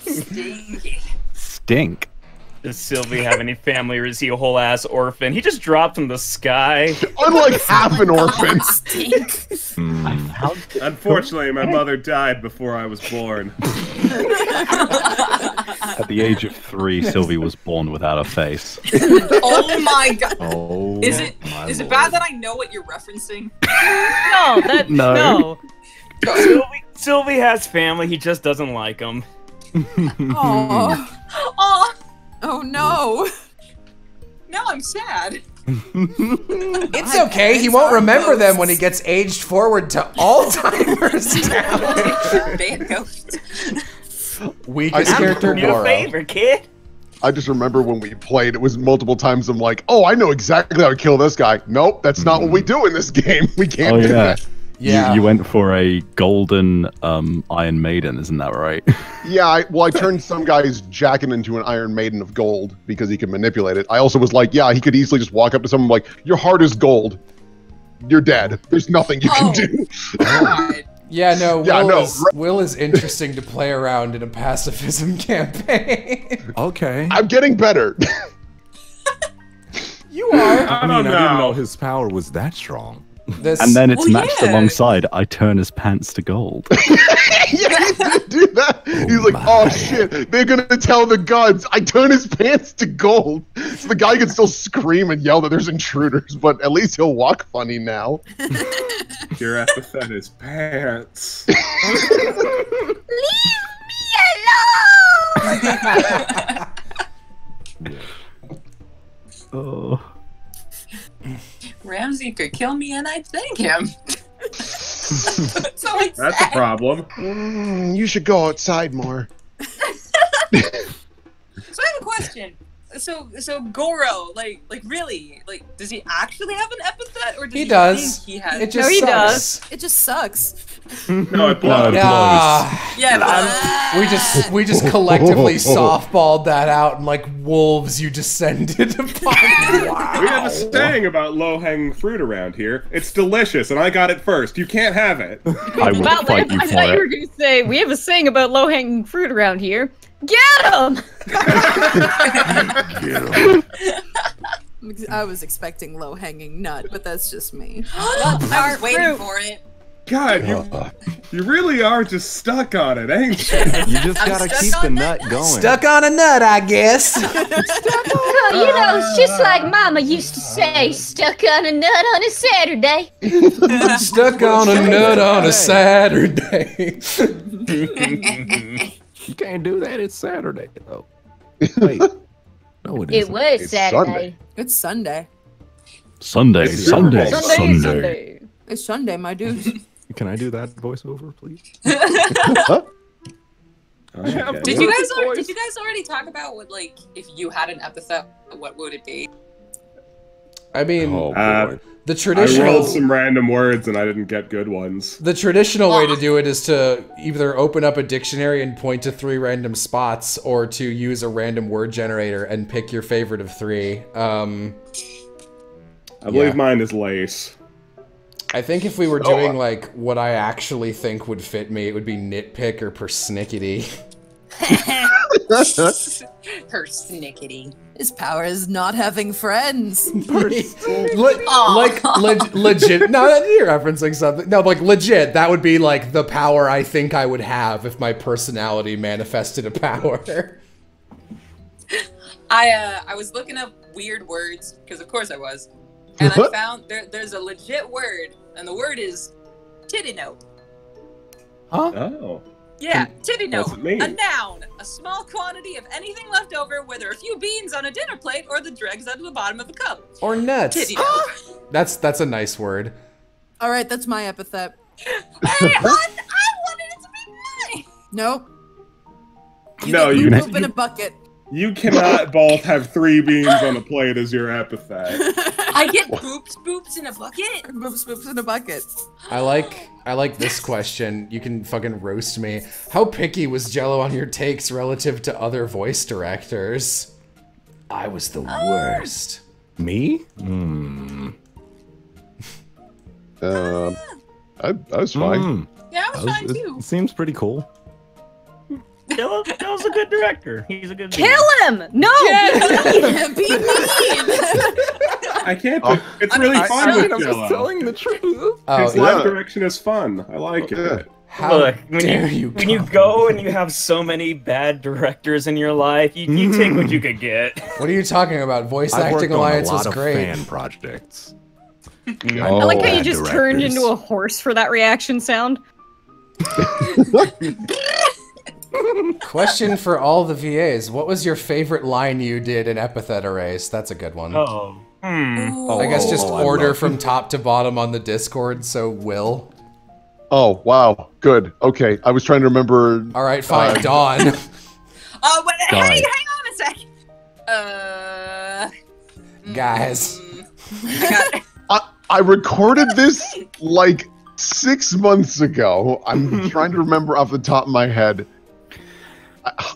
Stinky. Stink. Does Sylvie have any family, or is he a whole ass orphan? He just dropped from the sky. Unlike half an orphan. Unfortunately, my mother died before I was born. At the age of 3, Sylvie was born without a face. Oh my god. Oh. Is it bad that I know what you're referencing? No. Sylvie has family, he just doesn't like them. Oh no. Now I'm sad. It's okay. He won't remember them when he gets aged forward to Alzheimer's. Bad ghost. Weakest character, Do me a favor, kid. I just remember when we played, it was multiple times I'm like, oh, I know exactly how to kill this guy. Nope, that's not what we do in this game. We can't do that. Yeah. You went for a golden Iron Maiden, isn't that right? Yeah, I turned some guy's jacket into an Iron Maiden of gold because he could manipulate it. I also was like, yeah, he could easily just walk up to someone like, your heart is gold. You're dead. There's nothing you can do. God. Yeah, no, Will is interesting to play around in a pacifism campaign. Okay. I'm getting better. You are. I didn't know his power was that strong. And then it's matched alongside I turn his pants to gold. Yeah, he did do that. He's like, oh shit, they're gonna tell the gods I turn his pants to gold. So the guy can still scream and yell that there's intruders, but at least he'll walk funny now. Your epithet is pants. Leave me alone! Oh. Ramsey could kill me and I'd thank him. So That's a problem. You should go outside more. So I have a question. So Goro, like really, like, does he actually have an epithet, or does he does. think he has? It just sucks. It just sucks. No, it blows. Yeah, we just collectively softballed that out, and like wolves, you descended upon. Wow. We have a saying about low-hanging fruit around here. It's delicious, and I got it first. You can't have it. I will fight you I for thought you were it. going to say, we have a saying about low-hanging fruit around here. Get him! I was expecting low-hanging nut, but that's just me. I was waiting for it. God, you really are just stuck on it, ain't you? You just gotta keep the nut going. Stuck on a nut, I guess. Oh, you know, it's just like Mama used to say, stuck on a nut on a Saturday. Stuck on a nut on a Saturday. You can't do that. It's Saturday, though. Wait. No, it It isn't. was It's Saturday. Sunday. It's Sunday. Sunday. Sunday. It's Sunday, my dude. Can I do that voiceover, please? Did you guys already talk about what, like, if you had an epithet, what would it be? I mean, the I traditional. rolled some random words and I didn't get good ones. The traditional way to do it is to either open up a dictionary and point to 3 random spots, or to use a random word generator and pick your favorite of 3. I believe mine is lace. I think if we were doing like what I actually think would fit me, it would be nitpick or persnickety. Persnickety. His power is not having friends. Legit. No, you're referencing something. No, like legit. That would be like the power I think I would have if my personality manifested a power. I was looking up weird words because of course I was, and I found there's a legit word, and the word is titty note. Huh? Oh. Yeah, titty note. What's it mean? A noun, a small quantity of anything left over, whether a few beans on a dinner plate or the dregs at the bottom of a cup. Or nuts. Titty note. That's a nice word. All right, that's my epithet. Hey, I wanted it to be mine. Nope. You poop in a bucket. You cannot both have 3 beans on a plate as your epithet. I get boops in a bucket. Boops in a bucket. I like this question. You can fucking roast me. How picky was Jello on your takes relative to other voice directors? I was the worst. Me? I was fine. Yeah, I was fine too. It seems pretty cool. Jello's a good director. He's a good. Kill him! No! Be mean! I can't. It's really fun with Jello. I'm telling the truth. His live direction is fun. I like it. Look, when you go and you have so many bad directors in your life, you take what you could get. What are you talking about? Voice Acting Alliance was great. Fan projects. I like how you just turned into a horse for that reaction sound. Question for all the VAs. What was your favorite line you did in Epithet Erase? That's a good one. I guess just order from top to bottom on the Discord, so Will. Oh, wow. Good. Okay. I was trying to remember. All right, fine. Dawn. Oh, but hey, hang on a sec. Guys. I recorded this like 6 months ago. I'm trying to remember off the top of my head.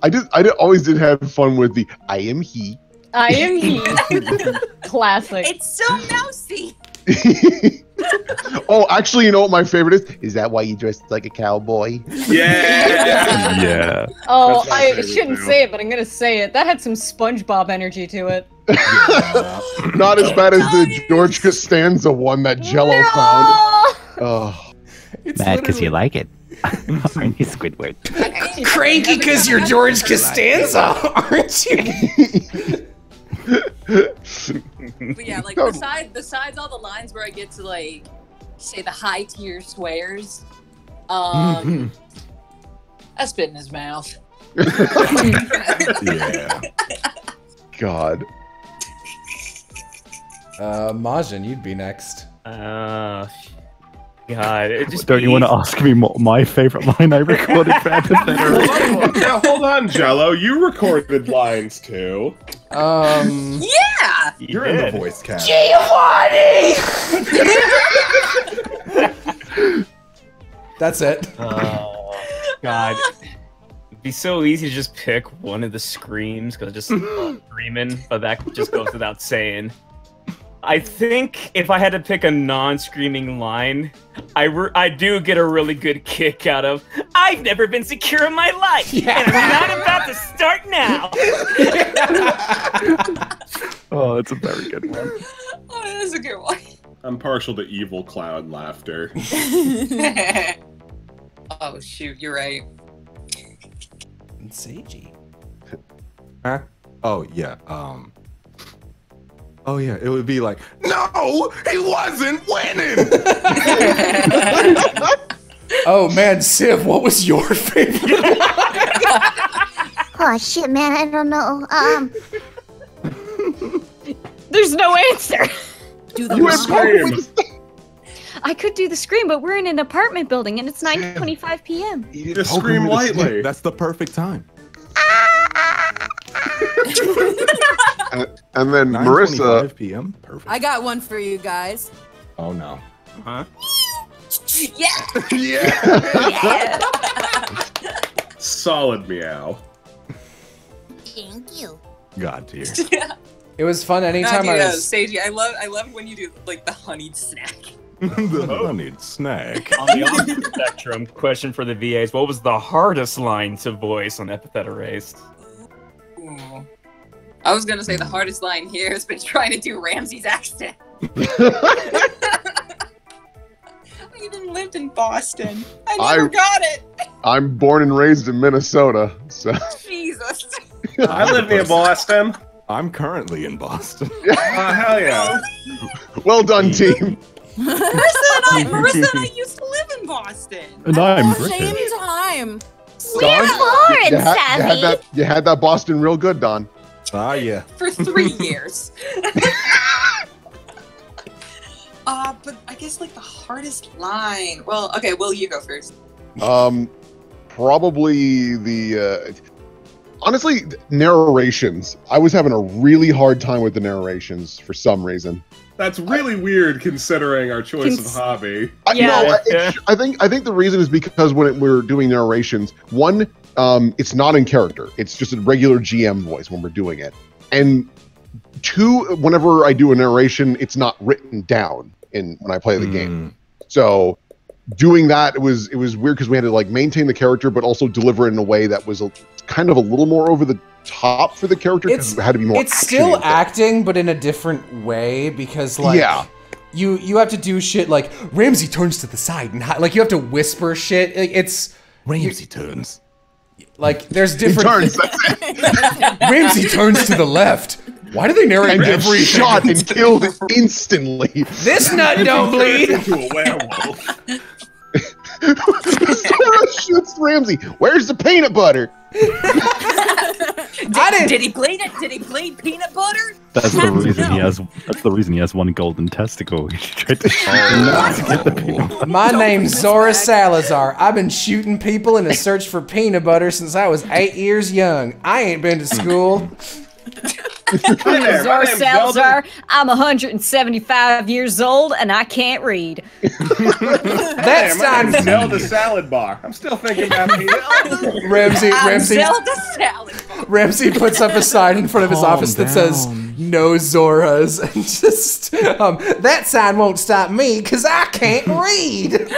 I always did have fun with the I am he. I am he. Classic. It's so mousy. Oh, actually, you know what my favorite is? Is that why you dressed like a cowboy? Yeah. Yeah. Oh, I shouldn't say it, but I'm gonna say it. That had some SpongeBob energy to it. Yeah. Not as bad as the George Costanza one that Jello found. Oh. It's mad because you like it. Aren't you, Squidward? Cranky because you're George Costanza, aren't you? But yeah, like besides all the lines where I get to like say the high tier swears, I spit in his mouth. Yeah. God. Majin, you'd be next. God, it just Don't you want to ask me what my favorite line I recorded for Epithet? Yeah, hold on, Jello. You recorded lines too. Yeah! You're in the voice cast. Giovanni! That's it. God. It'd be so easy to just pick one of the screams, because I just love screaming, but that just goes without saying. I think if I had to pick a non-screaming line, I do get a really good kick out of, I've never been secure in my life, and I'm not about to start now. Oh, that's a very good one. Oh, that's a good one. I'm partial to evil clown laughter. Oh, shoot, you're right. And Seiji. Huh? Oh, yeah. Oh, yeah, it would be like, no, he wasn't winning! Oh, man, Civ, what was your favorite? Oh, shit, man, I don't know. There's no answer. Do the scream. I could do the scream, but we're in an apartment building and it's 9:25 p.m. Just scream lightly. That's the perfect time. And then Marissa. 9:25 p.m. Perfect. I got one for you guys. Oh no. Huh? Yeah. Yeah. Solid meow. Thank you. God tier. It was fun anytime I was. Stagey, I love when you do like the honeyed snack. The honeyed snack. On the opposite spectrum, question for the VAs: what was the hardest line to voice on Epithet Erased? Ooh. I was gonna say the hardest line here has been trying to do Ramsey's accent. I even lived in Boston. I never got it. I'm born and raised in Minnesota, so. Jesus. I live near Boston. I'm currently in Boston. Hell yeah. Well done, team. Marissa and I used to live in Boston. And I'm At the same time. We're Florence, Savvy. You had that Boston real good, Don. Ah, yeah. For 3 years. But I guess like the hardest line. Well, okay, Will, you go first. Probably the honestly narrations. I was having a really hard time with the narrations for some reason. That's really weird considering our choice of hobby. I think the reason is because when we're doing narrations, one, it's not in character. It's just a regular GM voice when we're doing it, and two, whenever I do a narration, it's not written down when I play the game. So doing that, it was weird because we had to like maintain the character, but also deliver it in a way that was kind of a little more over the top for the character. It had to be more. It's still acting, but in a different way because like you have to do shit like Ramsey turns to the side and like you have to whisper shit. Like, it's Ramsey turns. Like there's different. Ramsey turns to the left. Why do they narrate everything? Shot and killed instantly. This nut don't bleed. Into a werewolf. Zora shoots Ramsey. Where's the peanut butter? Did he bleed it? Did he bleed peanut butter? That's the reason he has. That's the reason he has one golden testicle. He tried to shoot to get the peanut butter. My name's Zora Salazar. I've been shooting people in a search for peanut butter since I was 8 years young. I ain't been to school. Zora Salazar, I'm 175 years old and I can't read. That's I'm Zelda salad bar. I'm still thinking about Ramsey. Zelda salad bar. Ramsey puts up a sign in front of his office that says "No Zoras," and just that sign won't stop me because I can't read.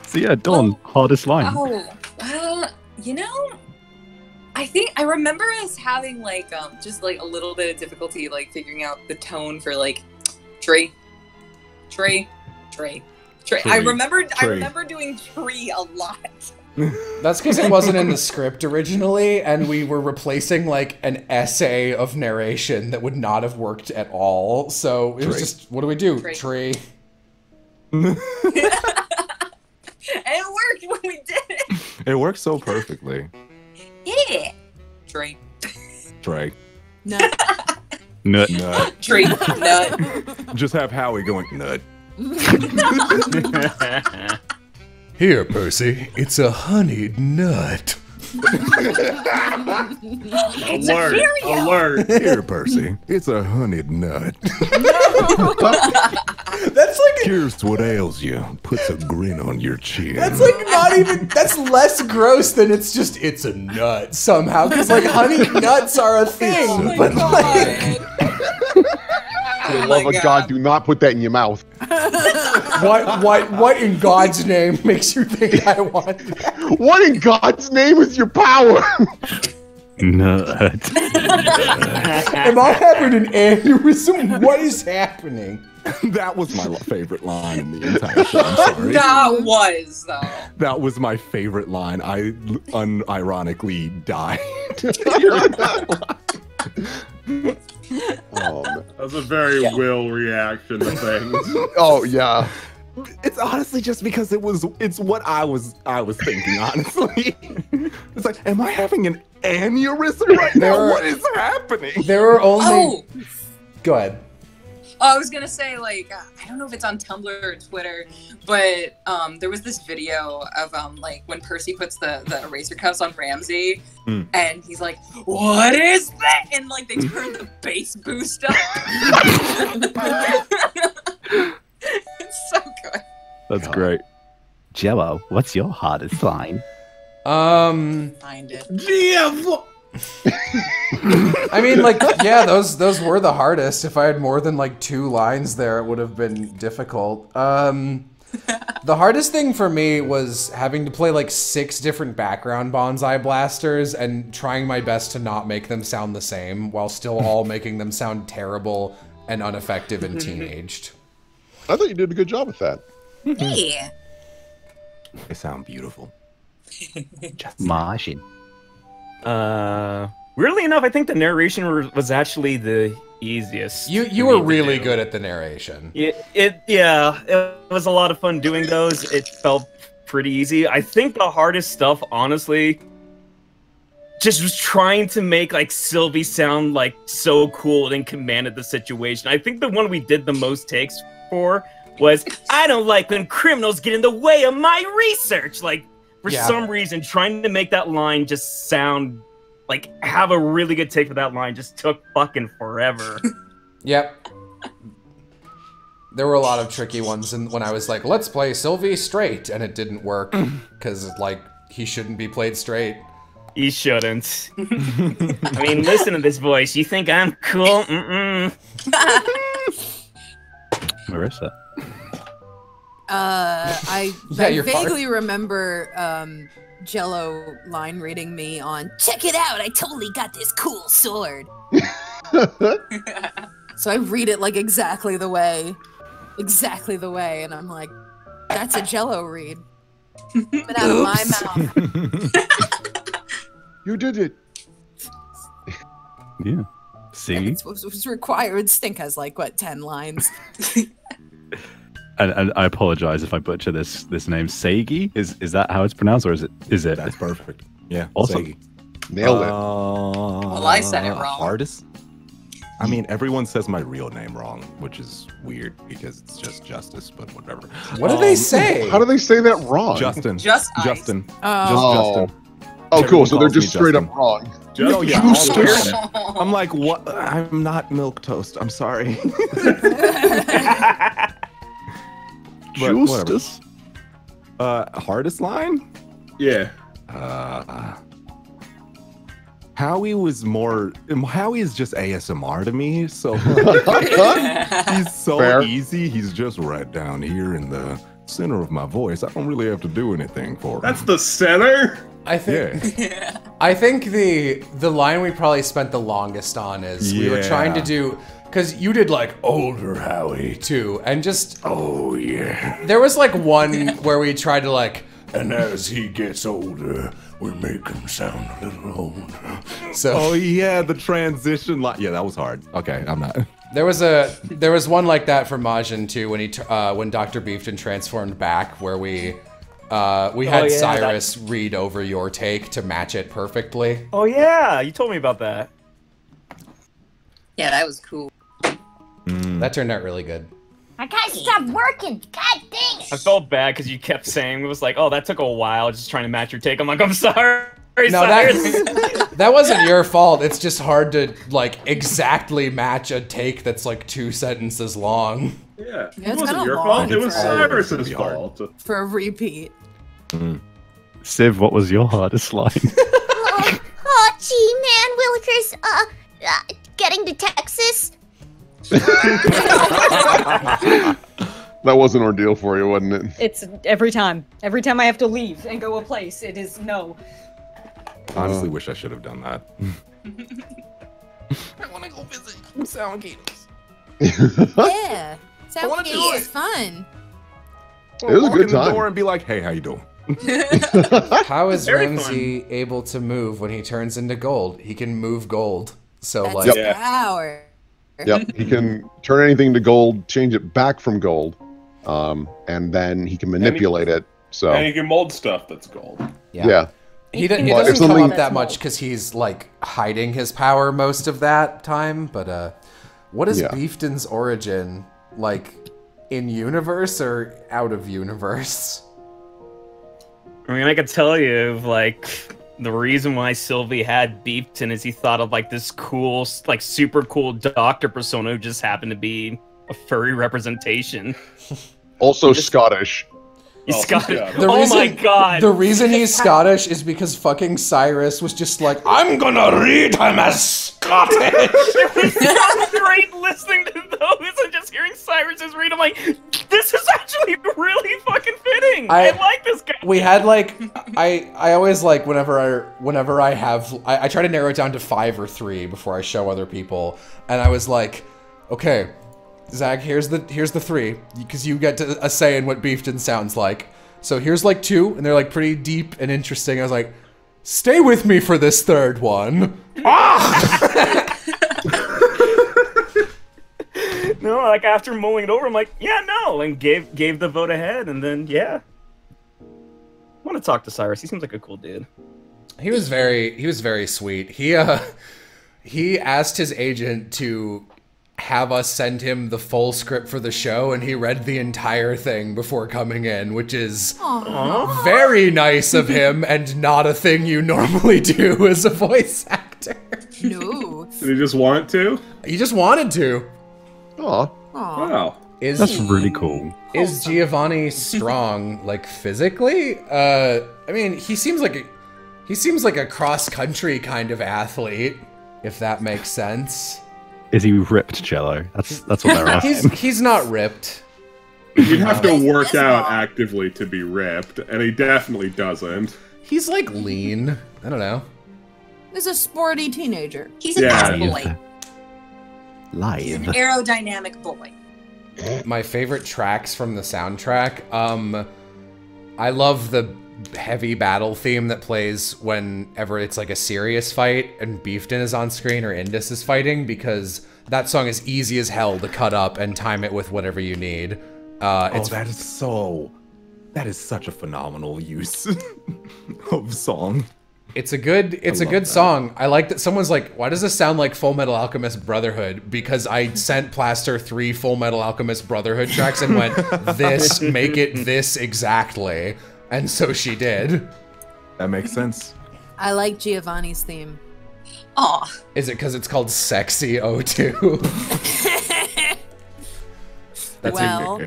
So yeah, Dawn, hardest line. Oh, well, you know, I think I remember us having like just like a little bit of difficulty like figuring out the tone for like Tree. I remember doing tree a lot. That's because it wasn't in the script originally, and we were replacing like an essay of narration that would not have worked at all. So it was just, what do we do? Tree. And it worked when we did it. It worked so perfectly. Yeah. Tree. Trey. Nut. Nut. Nut. Tree. Nut. Just have Howie going nut. Here, Percy, it's a honeyed nut. Alert. Here, Percy, it's a honeyed nut. That's like Here's what ails you. Puts a grin on your chin. that's like not even. That's less gross than it's a nut somehow. Because like honeyed nuts are a thing, but like. For the love of God, do not put that in your mouth. What in God's name makes you think I want that? What in God's name is your power? Nut. Am I having an aneurysm? What is happening? That was my favorite line in the entire show. I'm sorry. That was though. That was my favorite line. I unironically died. Oh, man. That was a very Will reaction to things. Oh yeah. It's honestly just because it's what I was thinking, honestly. It's like, am I having an aneurysm right now? What is happening? There are only. Go ahead. Oh, I was gonna say, like, I don't know if it's on Tumblr or Twitter, but there was this video of like when Percy puts the eraser cuffs on Ramsey, and he's like, "What is that?" And like they turn the bass boost up. It's so good. That's great. Jello, what's your hardest line? Find it. I mean, like, yeah, those were the hardest. If I had more than like 2 lines there, it would have been difficult. The hardest thing for me was having to play like 6 different background bonsai blasters and trying my best to not make them sound the same while still all making them sound terrible and ineffective and teenaged. I thought you did a good job with that. Hey. They sound beautiful. Margin. Weirdly enough, I think the narration was actually the easiest. You were really good at the narration. It was a lot of fun doing those. It felt pretty easy. I think the hardest stuff, honestly, just was trying to make like Sylvie sound like so cool and commanded the situation. I think the one we did the most takes for was, "I don't like when criminals get in the way of my research." Like, for some reason, trying to make that line just sound like have a really good take for that line just took fucking forever. Yep. There were a lot of tricky ones, and when I was like, "Let's play Sylvie straight," and it didn't work because like he shouldn't be played straight. He shouldn't. I mean, listen to this voice. You think I'm cool? Marissa. I you're vaguely remember Jello line reading me on "Check it out! I totally got this cool sword." So I read it like exactly the way, and I'm like, "That's a Jello read." But out of my mouth. You did it. Yeah. See? It's what's required. Stink has like what 10 lines. And I apologize if I butcher this name. Seigi? Is that how it's pronounced, or is it? That's perfect. Yeah. Awesome. Seigi. Nailed it. Well, I said it wrong. Hardest? I mean, everyone says my real name wrong, which is weird because it's just Justice, but whatever. What do they say? How do they say that wrong? Justin. Just Ice. Justin. Oh. Justin. Oh, cool. So they're calls me just straight Justin. up wrong. Oh, yeah. You all scared the time. I'm like, what? I'm not milk toast. I'm sorry. But whatever. Justice. Hardest line? Yeah. Howie was more. Howie is just ASMR to me, so he's so Fair. easy. He's just right down here in the center of my voice. I don't really have to do anything for him. That's the center? I think I think the line we probably spent the longest on is we were trying to do, because you did like older Howie too, and just there was like one where we tried to like, and as he gets older, we make him sound a little older. So the transition line. Yeah, that was hard. Okay, I'm not. there was one like that for Majin too when when Dr. Beefton transformed back, where we had Cyrus read over your take to match it perfectly. Oh yeah, you told me about that. Yeah, that was cool. That turned out really good. I can't stop working. God dang it. I felt bad because you kept saying, it was like, oh, that took a while just trying to match your take. I'm like, I'm sorry. No, that wasn't your fault. It's just hard to like exactly match a take that's like 2 sentences long. Yeah, Yeah, it it's wasn't kinda your long fault. It was for- Cyrus's fault. For a repeat. Civ, what was your hardest line? Oh, gee, man, Willikers, getting to Texas? That was an ordeal for you, wasn't it? It's every time. Every time I have to leave and go a place, it is no. Honestly, wish I should have done that. I want to go visit Sound Games. Yeah. Sound do Games it. is fun. It was a Walk good in the time. door and be like, "Hey, how you doing?" How is Very Ramsey able to move when he turns into gold? He can move gold. So That's like Yep. power. Yep, he can turn anything to gold, change it back from gold, and then he can manipulate it. So And you can mold stuff that's gold. yeah. It Well, if doesn't come something- up that much because he's like hiding his power most of that time, but What is Beefton's origin? Like, in universe or out of universe? I mean, I could tell you, like, the reason why Sylvie had Beefton is he thought of, like, this cool, like, super cool doctor persona who just happened to be a furry representation. Also Scottish. He's Scottish. My god. The reason he's Scottish is because fucking Cyrus was just like, I'm gonna read him as Scottish! It was so great listening to those and just hearing Cyrus's read. I'm like, this is actually really fucking fitting. I like this guy. We had like, I always like whenever I try to narrow it down to 5 or 3 before I show other people, and I was like, okay, Zack, here's the 3, because you get to a say in what Beefton sounds like. So here's like 2, and they're like pretty deep and interesting. I was like, stay with me for this 3rd one. No, like after mulling it over, I'm like, yeah, no, and gave the vote ahead, and then I want to talk to Cyrus. He seems like a cool dude. He was very sweet. He asked his agent to have us send him the full script for the show, and he read the entire thing before coming in, which is very nice of him and not a thing you normally do as a voice actor. No. Did he just want to? He just wanted to. Aw. Wow. That's really cool. Is Giovanni strong, like physically? I mean, he seems like a cross-country kind of athlete, if that makes sense. Is he ripped, Jello? That's what they're asking. He's not ripped. You'd have to work out actively to be ripped, and he definitely doesn't. He's like lean. I don't know. He's a sporty teenager. He's a nice boy. Live. An aerodynamic boy. My favorite tracks from the soundtrack. I love the heavy battle theme that plays whenever it's like a serious fight and Beefton is on screen or Indus is fighting, because that song is easy as hell to cut up and time it with whatever you need. That is such a phenomenal use of song. It's a good song. I like that someone's like, why does this sound like Full Metal Alchemist Brotherhood? Because I sent Plaster 3 Full Metal Alchemist Brotherhood tracks and went, make it this exactly. And so she did. That makes sense. I like Giovanni's theme. Aw. Is it because it's called Sexy O2? Well.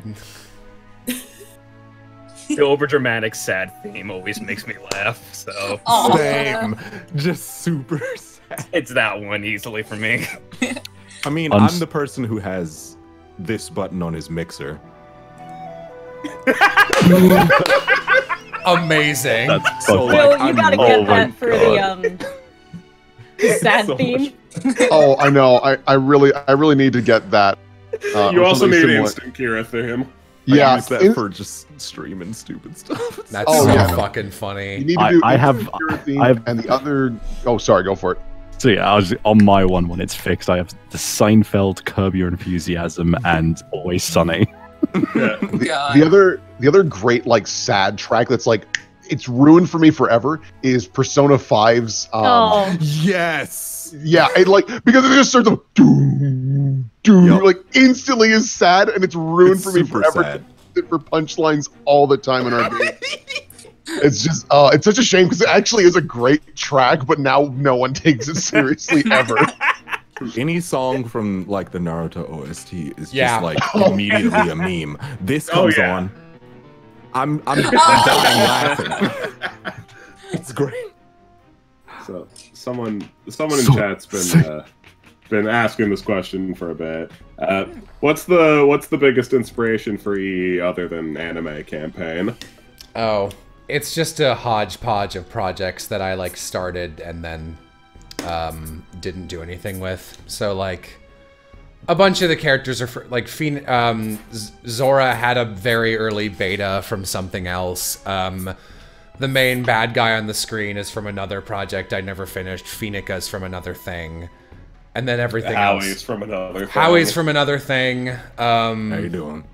The overdramatic sad theme always makes me laugh, so. Same. Just super sad. It's that one easily for me. I mean, I'm the person who has this button on his mixer. Amazing. That's so Will, you gotta get that for the sad theme. Oh, I know. I really need to get that. You also need instant Kira theme. Yeah, I use that for just streaming stupid stuff. That's fucking funny. You need to do and the other. Oh, sorry, go for it. So yeah, I was on my one when it's fixed. I have the Seinfeld, Curb Your Enthusiasm, and Always Sunny. The other great like sad track that's like it's ruined for me forever is Persona 5's. Yes. Yeah, it like because it just starts of like instantly is sad and it's ruined for me forever. For punchlines all the time in our game. It's just it's such a shame because it actually is a great track, but now no one takes it seriously ever. Any song from like the Naruto OST is just like immediately a meme. This comes on. I'm dying laughing. It's great. So someone in chat's been asking this question for a bit. What's the biggest inspiration for EE other than anime campaign? Oh, it's just a hodgepodge of projects that I like started and then didn't do anything with. So like a bunch of the characters are like Zora had a very early beta from something else. The main bad guy on the screen is from another project I never finished. Phoenica's from another thing. And then everything else. Howie's from another thing. Howie's from another thing. How you doing?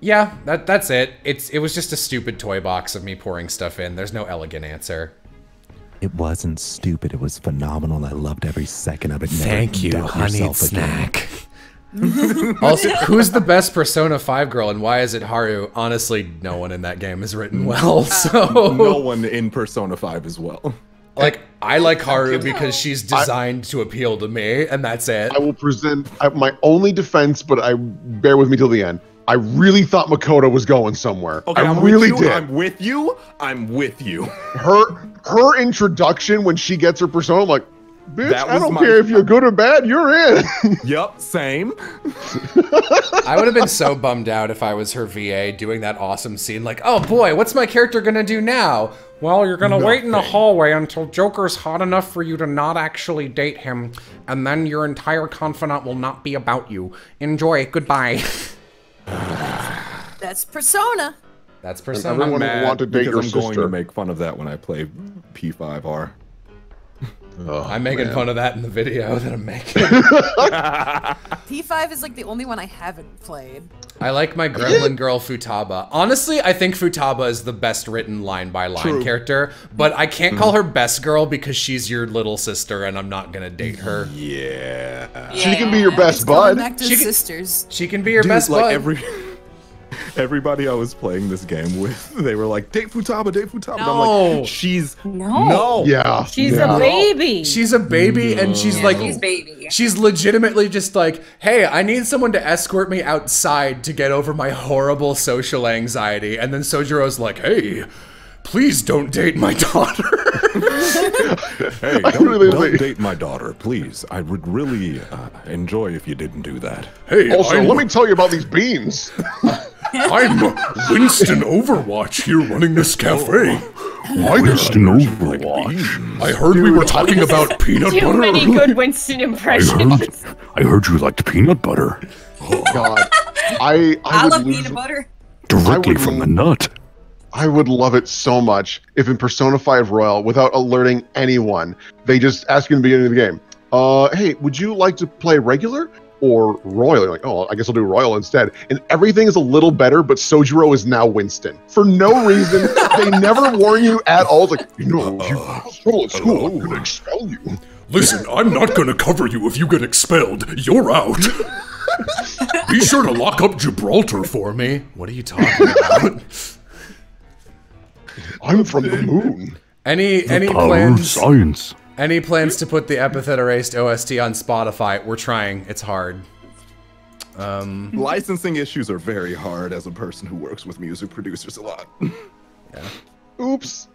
Yeah, that's it. It was just a stupid toy box of me pouring stuff in. There's no elegant answer. It wasn't stupid. It was phenomenal. And I loved every second of it. Thank you, Doubt honey yourself snack. Also, who's the best Persona 5 girl and why is it Haru? Honestly, no one in that game is written well, so... No one in Persona 5 as well. Like, I like Haru because she's designed to appeal to me, and that's it. I will present my only defense, but bear with me till the end. I really thought Makoto was going somewhere. Okay, I really did. I'm with you. I'm with you. Her introduction when she gets her persona, I'm like, bitch, That I was don't my- care if you're good or bad, you're in. Yep, same. I would have been so bummed out if I was her VA doing that awesome scene, like, oh boy, what's my character gonna do now? Well, you're gonna wait in the hallway until Joker's hot enough for you to not actually date him, and then your entire confidant will not be about you. Enjoy, goodbye. That's Persona. That's Persona. Everyone will want to date your because I'm going sister. to make fun of that when I play P5R. I'm making fun of that in the video that I'm making. P5 is like the only one I haven't played. I like my gremlin girl Futaba. Honestly, I think Futaba is the best written line-by-line character, but I can't call her best girl because she's your little sister and I'm not gonna date her. Yeah. She can be your best Going bud. back to sisters. She can be your Dude, best like bud. everybody I was playing this game with, they were like, date Futaba, date Futaba. And I'm No. like, she's No. Yeah. She's a baby. She's a baby and she's like, She's baby. she's legitimately just like, hey, I need someone to escort me outside to get over my horrible social anxiety. And then Sojiro's like, hey, please don't date my daughter. Hey, don't date my daughter, please. I would really enjoy if you didn't do that. Hey, Also, let me tell you about these beans. I'm Winston Overwatch here running this cafe. Winston Overwatch. I heard we were talking about peanut Too butter. many good Winston impressions. I heard you liked peanut butter. God, I I would love lose. peanut butter. Directly would from the love- nut. I would love it so much if in Persona 5 Royal, without alerting anyone, they just ask you in the beginning of the game, hey, would you like to play regular or Royal? You're like, oh, I guess I'll do Royal instead. And everything is a little better, but Sojiro is now Winston. For no reason. They never warn you at all. It's like, you know, if you fail at school, I'm going to expel you. Listen, I'm not gonna cover you if you get expelled. You're out. Be sure to lock up Gibraltar for me. What are you talking about? I'm from the moon. Any Power of plans? science. Any plans to put the Epithet Erased OST on Spotify? We're trying. It's hard. Licensing issues are very hard as a person who works with music producers a lot. Yeah. Oops.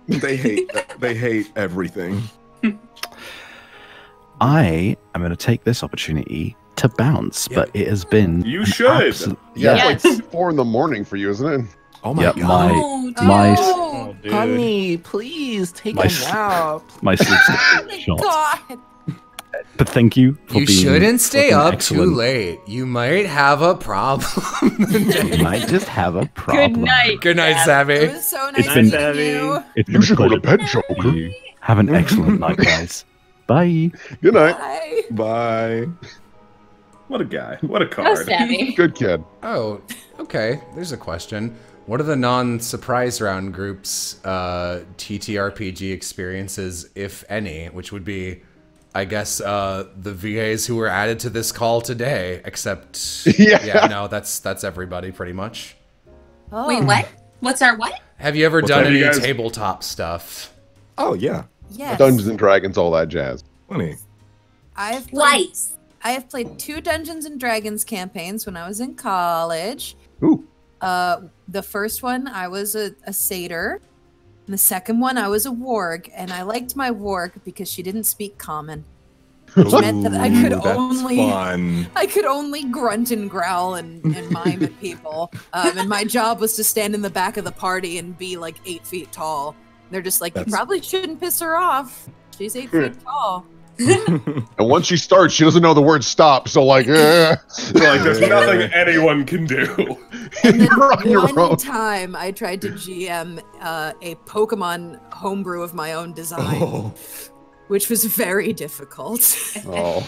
They hate everything. I am going to take this opportunity to bounce, but it has been. You should. Yeah, Yes. it's like 4 in the morning for you, isn't it? Oh my Yep, god. Oh, Dude. Honey, please take My a s- nap. my sleep shot. God. But thank you for You being. shouldn't stay fucking up too excellent. late. You might have a problem. You might just have a problem. Good night. Good night, It Savvy. was so It's nice been- meeting you. It's been You a should go to pleasure bed, talking to Joker. you. Have an excellent night, guys. Bye. Good night. Bye. Bye. What a guy. What a Oh, card. Savvy. Good kid. Oh, okay. There's a question. What are the non-surprise round groups' TTRPG experiences, if any? Which would be, I guess, the VAs who were added to this call today. Except, Yeah. no, that's everybody pretty much. Oh. Wait, what? What's our what? Have you ever What's done that, any you guys? tabletop stuff? Oh yeah. Yes. Dungeons and Dragons, all that jazz. Funny. I've played, Twice. I have played 2 Dungeons and Dragons campaigns when I was in college. Ooh. The first one, I was a satyr. And the second one, I was a warg. And I liked my warg because she didn't speak common. Which meant that I could Ooh, that's only... fun. I could only grunt and growl and mime at people. And my job was to stand in the back of the party and be like 8 feet tall. They're just like, you probably shouldn't piss her off. She's 8 feet tall. And once she starts, she doesn't know the word stop. So like, Like, there's nothing anyone can do. you're on your One own. time I tried to GM a Pokemon homebrew of my own design, which was very difficult. Oh,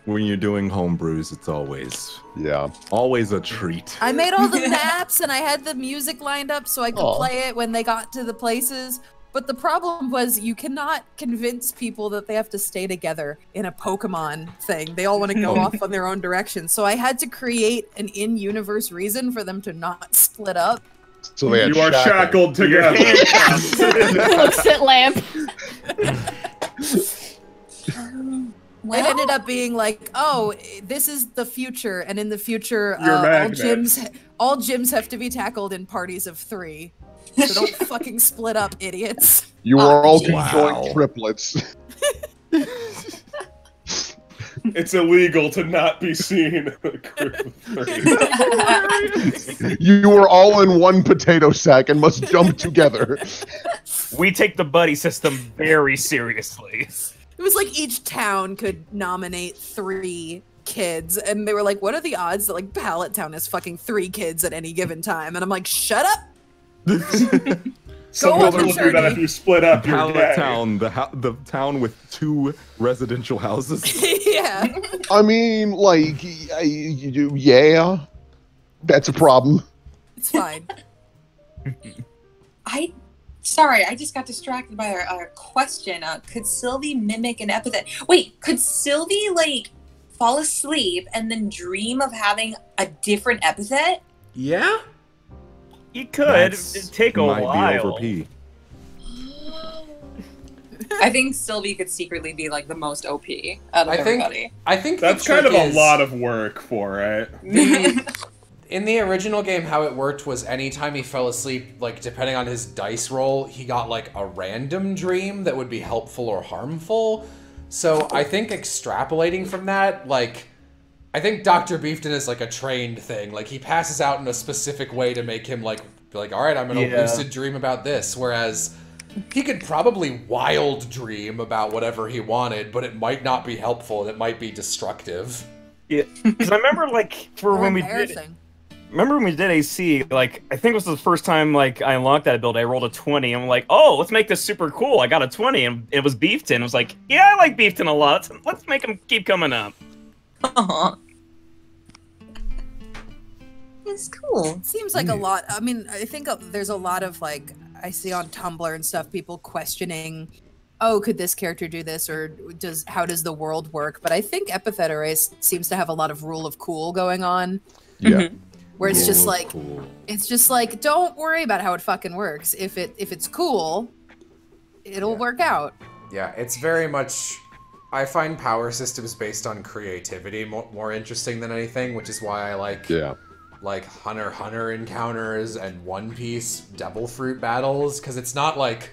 When you're doing homebrews, it's always yeah. a treat. I made all the maps and I had the music lined up so I could play it when they got to the places. But the problem was you cannot convince people that they have to stay together in a Pokemon thing. They all want to go off on their own direction. So I had to create an in-universe reason for them to not split up. So they you are shackled together. Looks at Lamp. It ended up being like, oh, this is the future, and in the future, all gyms have to be tackled in parties of 3. So don't fucking split up, idiots. You are all conjoined triplets. It's illegal to not be seen in a group of 3. You are all in one potato sack and must jump together. We take the buddy system very seriously. It was like each town could nominate 3 kids, and they were like, what are the odds that like Pallet Town has fucking 3 kids at any given time? And I'm like, shut up! Someone will do that if you split up. Pallet Town, the town with 2 residential houses. Yeah. I mean, like, yeah, that's a problem. It's fine. Sorry, I just got distracted by our question. Could Sylvie mimic an epithet? Wait, could Sylvie, like, fall asleep and then dream of having a different epithet? Yeah? You could. It'd take a while. Might be over P. I think Sylvie could secretly be, like, the most OP out of everybody. I think that's kind of a lot of work for it. In the original game, how it worked was anytime he fell asleep, like, depending on his dice roll, he got, like, a random dream that would be helpful or harmful. So I think extrapolating from that, like, I think Dr. Beefton is, like, a trained thing. Like, he passes out in a specific way to make him, like, be like, all right, I'm going to lucid dream about this. Whereas he could probably wild dream about whatever he wanted, but it might not be helpful and it might be destructive. Yeah, because I remember, like, when we did AC, like, I think it was the first time, like, I unlocked that ability, I rolled a 20, and I'm like, oh, let's make this super cool, I got a 20, and it was Beefton. I was like, yeah, I like Beefton a lot, let's make him keep coming up. Aww. It's cool. It seems like a lot. I mean, I think there's a lot of, like, I see on Tumblr and stuff, people questioning, oh, could this character do this, or how does the world work? But I think Epithet Erase seems to have a lot of rule of cool going on. Yeah. Where it's just like, don't worry about how it fucking works. If it's cool, it'll work out. Yeah, it's very much. I find power systems based on creativity more interesting than anything, which is why I like Hunter x Hunter encounters and One Piece Devil Fruit battles, because it's not like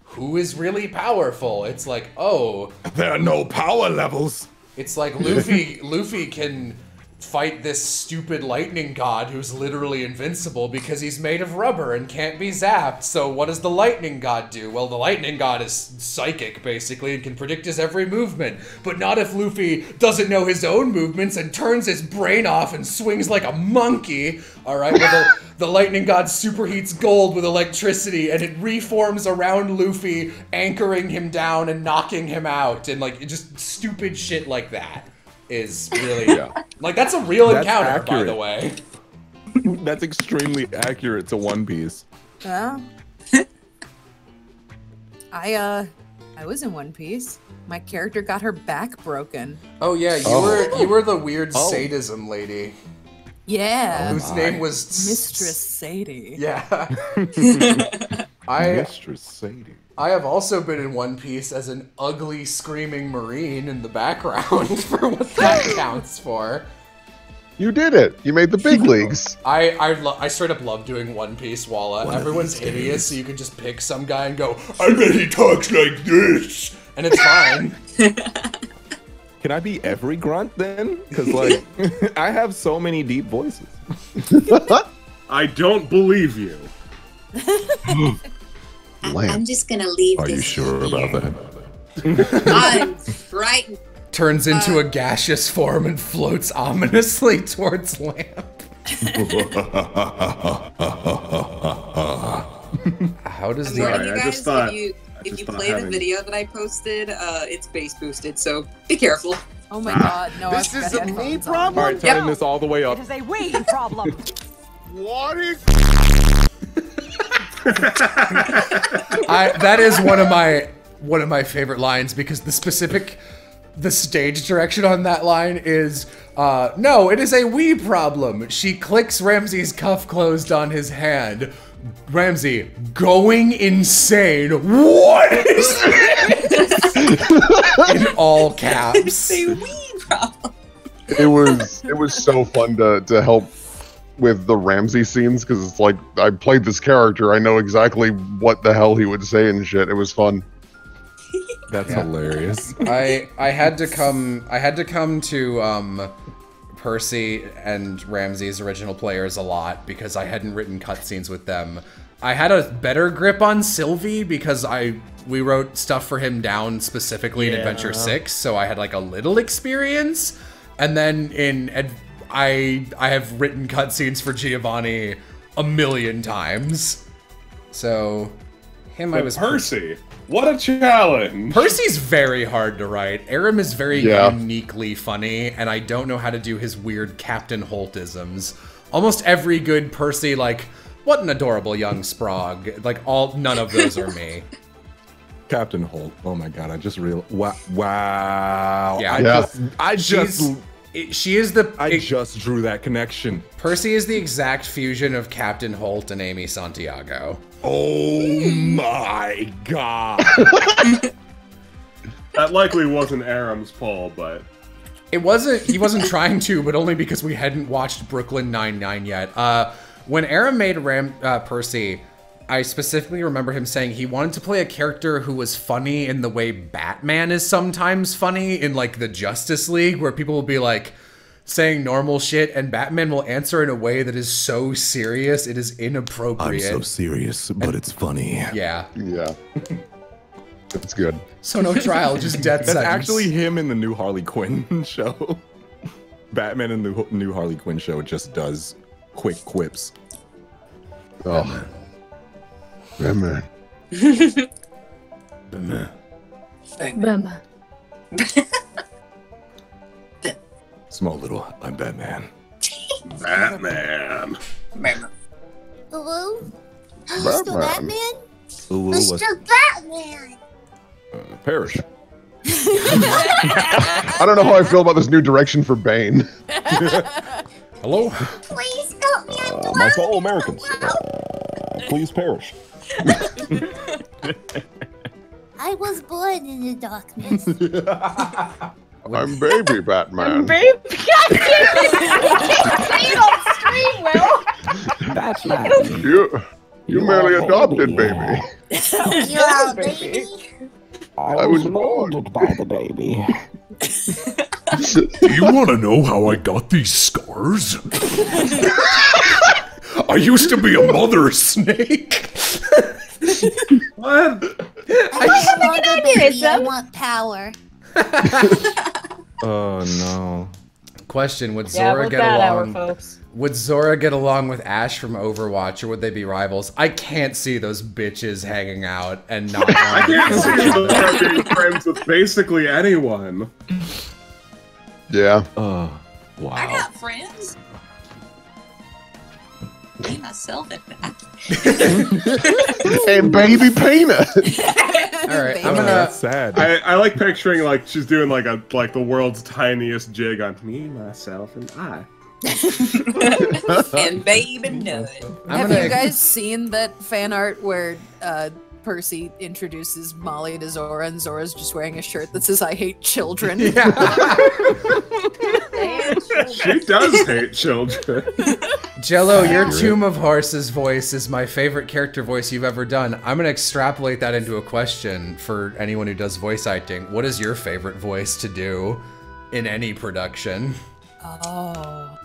who is really powerful. It's like, oh, there are no power levels. It's like Luffy can fight this stupid lightning god who's literally invincible because he's made of rubber and can't be zapped. So what does the lightning god do? Well, the lightning god is psychic, basically, and can predict his every movement. But not if Luffy doesn't know his own movements and turns his brain off and swings like a monkey. Alright, well, the lightning god superheats gold with electricity and it reforms around Luffy, anchoring him down and knocking him out. And, like, just stupid shit like that is really like, that's a real encounter, accurate. By the way. That's extremely accurate to One Piece. Well, I was in One Piece. My character got her back broken. Oh yeah, you were the weird sadism lady. Yeah. Whose name was Mistress Sadie. Yeah. Mistress Sadie. I have also been in One Piece as an ugly, screaming Marine in the background for what that counts for. You did it. You made the big leagues. I straight up love doing One Piece while everyone's idiots, so you can just pick some guy and go, I bet he talks like this, and it's fine. Can I be every grunt then? Because, like, I have so many deep voices. I don't believe you. I'm just gonna leave this. Are you sure here. about that? I'm frightened. Turns into a gaseous form and floats ominously towards Lamp. How does the you guys, if you play the video that I posted, it's bass boosted, so be careful. Oh my god, no. This is a me problem? Alright, turning this all the way up. It is a we problem. What is... That is one of my favorite lines because the stage direction on that line is, no, it is a we problem. She clicks Ramsey's cuff closed on his hand. Ramsey, going insane. What is this? In all caps. It's a we problem. It was so fun to help with the Ramsey scenes because it's like I played this character. I know exactly what the hell he would say and shit. It was fun. That's hilarious. I had to come to Percy and Ramsey's original players a lot because I hadn't written cutscenes with them. I had a better grip on Sylvie because we wrote stuff for him down specifically in Adventure 6, so I had like a little experience. And then I have written cutscenes for Giovanni a million times. So I was Percy. What a challenge! Percy's very hard to write. Aram is very uniquely funny, and I don't know how to do his weird Captain Holt-isms. Almost every good Percy, like, what an adorable young Sprague. Like, none of those are me. Captain Holt. Oh my god, I just realized. Wow. Yeah. I just drew that connection. Percy is the exact fusion of Captain Holt and Amy Santiago. Oh my god. That likely wasn't Aram's pull, but he wasn't trying to, but only because we hadn't watched Brooklyn Nine-Nine yet. When Aram made Percy, I specifically remember him saying he wanted to play a character who was funny in the way Batman is sometimes funny in like the Justice League, where people will be like saying normal shit and Batman will answer in a way that is so serious it is inappropriate. I'm so serious, but it's funny. Yeah. Yeah. It's good. So no trial, just death That's sentence. actually him in the new Harley Quinn show. Batman in the new Harley Quinn show just does quick quips. Oh. Batman. Batman. Small little, I'm Batman. Batman. Hello? Batman. Mr. Batman? Ooh, Mr. Batman! Parrish. I don't know how I feel about this new direction for Bane. Hello? Please help me, I'm My fellow Americans, please perish. I was born in the darkness. I'm baby Batman. Babe, God damn it! Say it on stream, Will. Batman. You merely adopted baby. You are baby. I was molded by the baby. You want to know how I got these scars? I used to be a mother snake. What? I don't want a baby, I want power. Oh no. Question: Would Yeah, Zora we're get that hour, along? folks. Would Zora get along with Ash from Overwatch, or would they be rivals? I can't see those bitches hanging out and not. I can't see Zora being friends with basically anyone. Yeah. Wow. I got friends. Me, myself, and And baby peanut. All right, I'm gonna. That's sad. I like picturing like she's doing like the world's tiniest jig on me, myself, and I. and baby nut. Have you guys seen that fan art where Percy introduces Molly to Zora and Zora's just wearing a shirt that says "I hate children"? Yeah. She does hate children. Jello, your Tomb of Horses voice is my favorite character voice you've ever done. I'm gonna extrapolate that into a question for anyone who does voice acting. What is your favorite voice to do in any production? I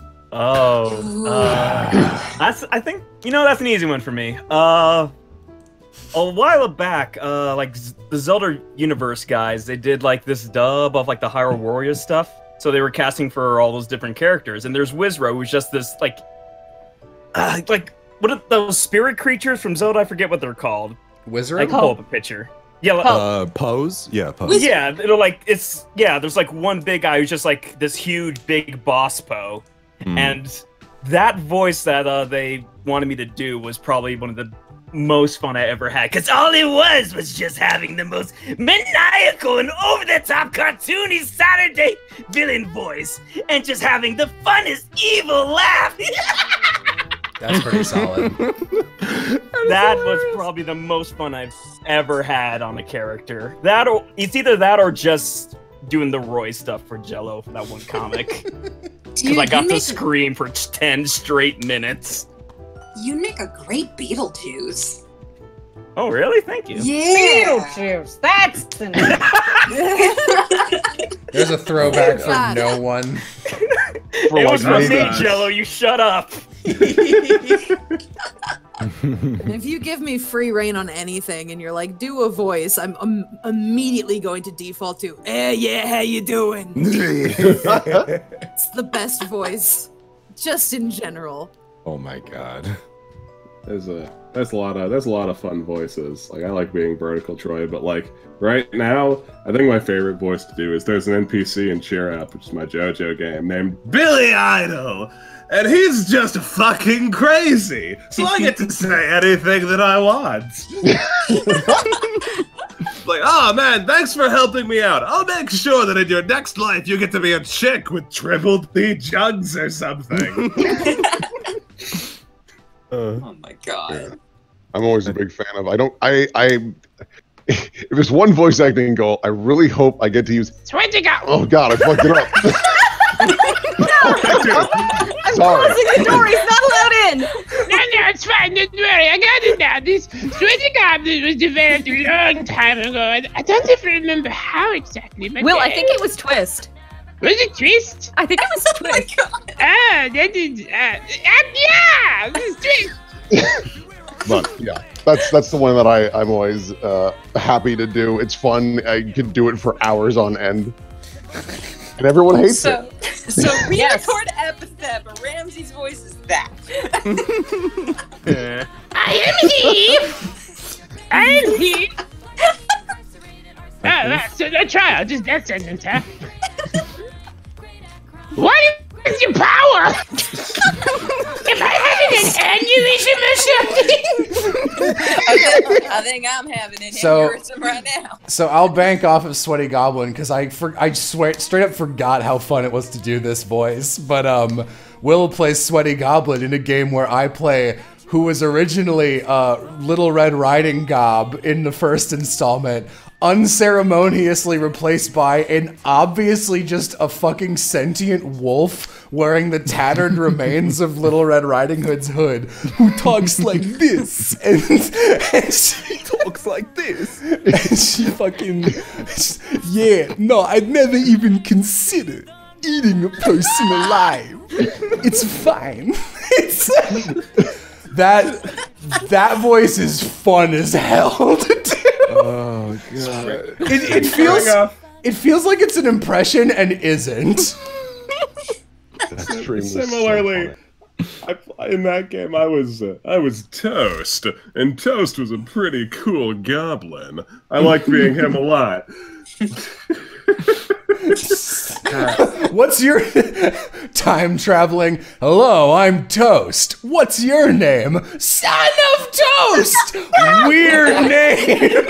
think that's an easy one for me. A while back, like the Zelda universe guys, they did like this dub of like the Hyrule Warriors stuff. So they were casting for all those different characters, and there's Wizro, who's just this like what are those spirit creatures from Zelda? I forget what they're called. Wizro? I can pull up a picture. Yeah, Pose? Yeah, Pose. Yeah, there's like one big guy who's just like this huge big boss po. And that voice that they wanted me to do was probably one of the most fun I ever had, because all it was just having the most maniacal and over-the-top cartoony Saturday villain voice, and just having the funnest evil laugh. That's pretty solid. That was probably the most fun I've ever had on a character. It's either that or just doing the Roy stuff for Jello for that one comic. Because I got to scream for 10 straight minutes. You make a great Beetlejuice. Oh, really? Thank you. Yeah. Beetlejuice. That's the name. There's a throwback for no one. It was from me, Jello. You shut up. If you give me free reign on anything and you're like, do a voice, I'm immediately going to default to, yeah, how you doing? It's the best voice, just in general. Oh my god. There's a lot of fun voices. Like, I like being Vertical Troy, but like right now, I think my favorite voice to do is there's an NPC in Cheer Up, which is my JoJo game, named Billy Idol. And he's just fucking crazy. So I get to say anything that I want. Like, oh man, thanks for helping me out. I'll make sure that in your next life you get to be a chick with triple D jugs or something. Oh my god. Yeah. I'm always a big fan of. If there's one voice acting goal, I really hope I get to use. Oh god, I fucked it up. I'm closing the door. He's not allowed in. No, it's fine. Don't worry. I got it now. This Sweaty Goblin was developed a long time ago. I don't even remember how exactly. But Will, I think it was Twist. Was it Twist? I think it was Twist. Oh my god. Ah, that is. Yeah, this is Twist. But yeah, that's the one that I'm always happy to do. It's fun. I can do it for hours on end, and everyone hates it. So re-record Epithet, but Ramsey's voice is that. I am he. I am he. So try. I'll just that sentence, huh? What is your power? Am I having an aneurysm or something? I think I'm having an So- aneurysm right now. So I'll bank off of Sweaty Goblin because I swear straight up forgot how fun it was to do this voice. But Will plays Sweaty Goblin in a game where I play who was originally Little Red Riding Gob in the first installment, unceremoniously replaced by an obviously just a fucking sentient wolf wearing the tattered remains of Little Red Riding Hood's hood, who talks like this, and she talks like this, and she fucking, yeah, no, I'd never even consider eating a person alive. It's fine. It's that voice is fun as hell to do. Oh god. It feels like it's an impression and isn't. Similarly, in that game, I was Toast, and Toast was a pretty cool goblin. I liked being him a lot. What's your time traveling? Hello, I'm Toast. What's your name? Son of Toast. Weird name.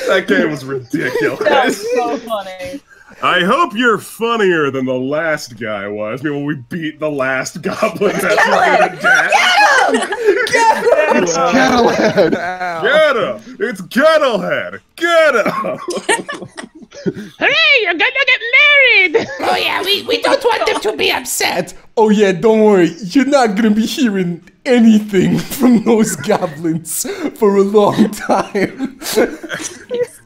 That game was ridiculous. That was so funny. I hope you're funnier than the last guy was. I mean, when we beat the last goblin that's to death. It's Kettlehead. Get him! It's Kettlehead. Get him! Hooray! You're gonna get married. Oh yeah, we don't want them to be upset. Oh yeah, don't worry. You're not gonna be hearing anything from those goblins for a long time.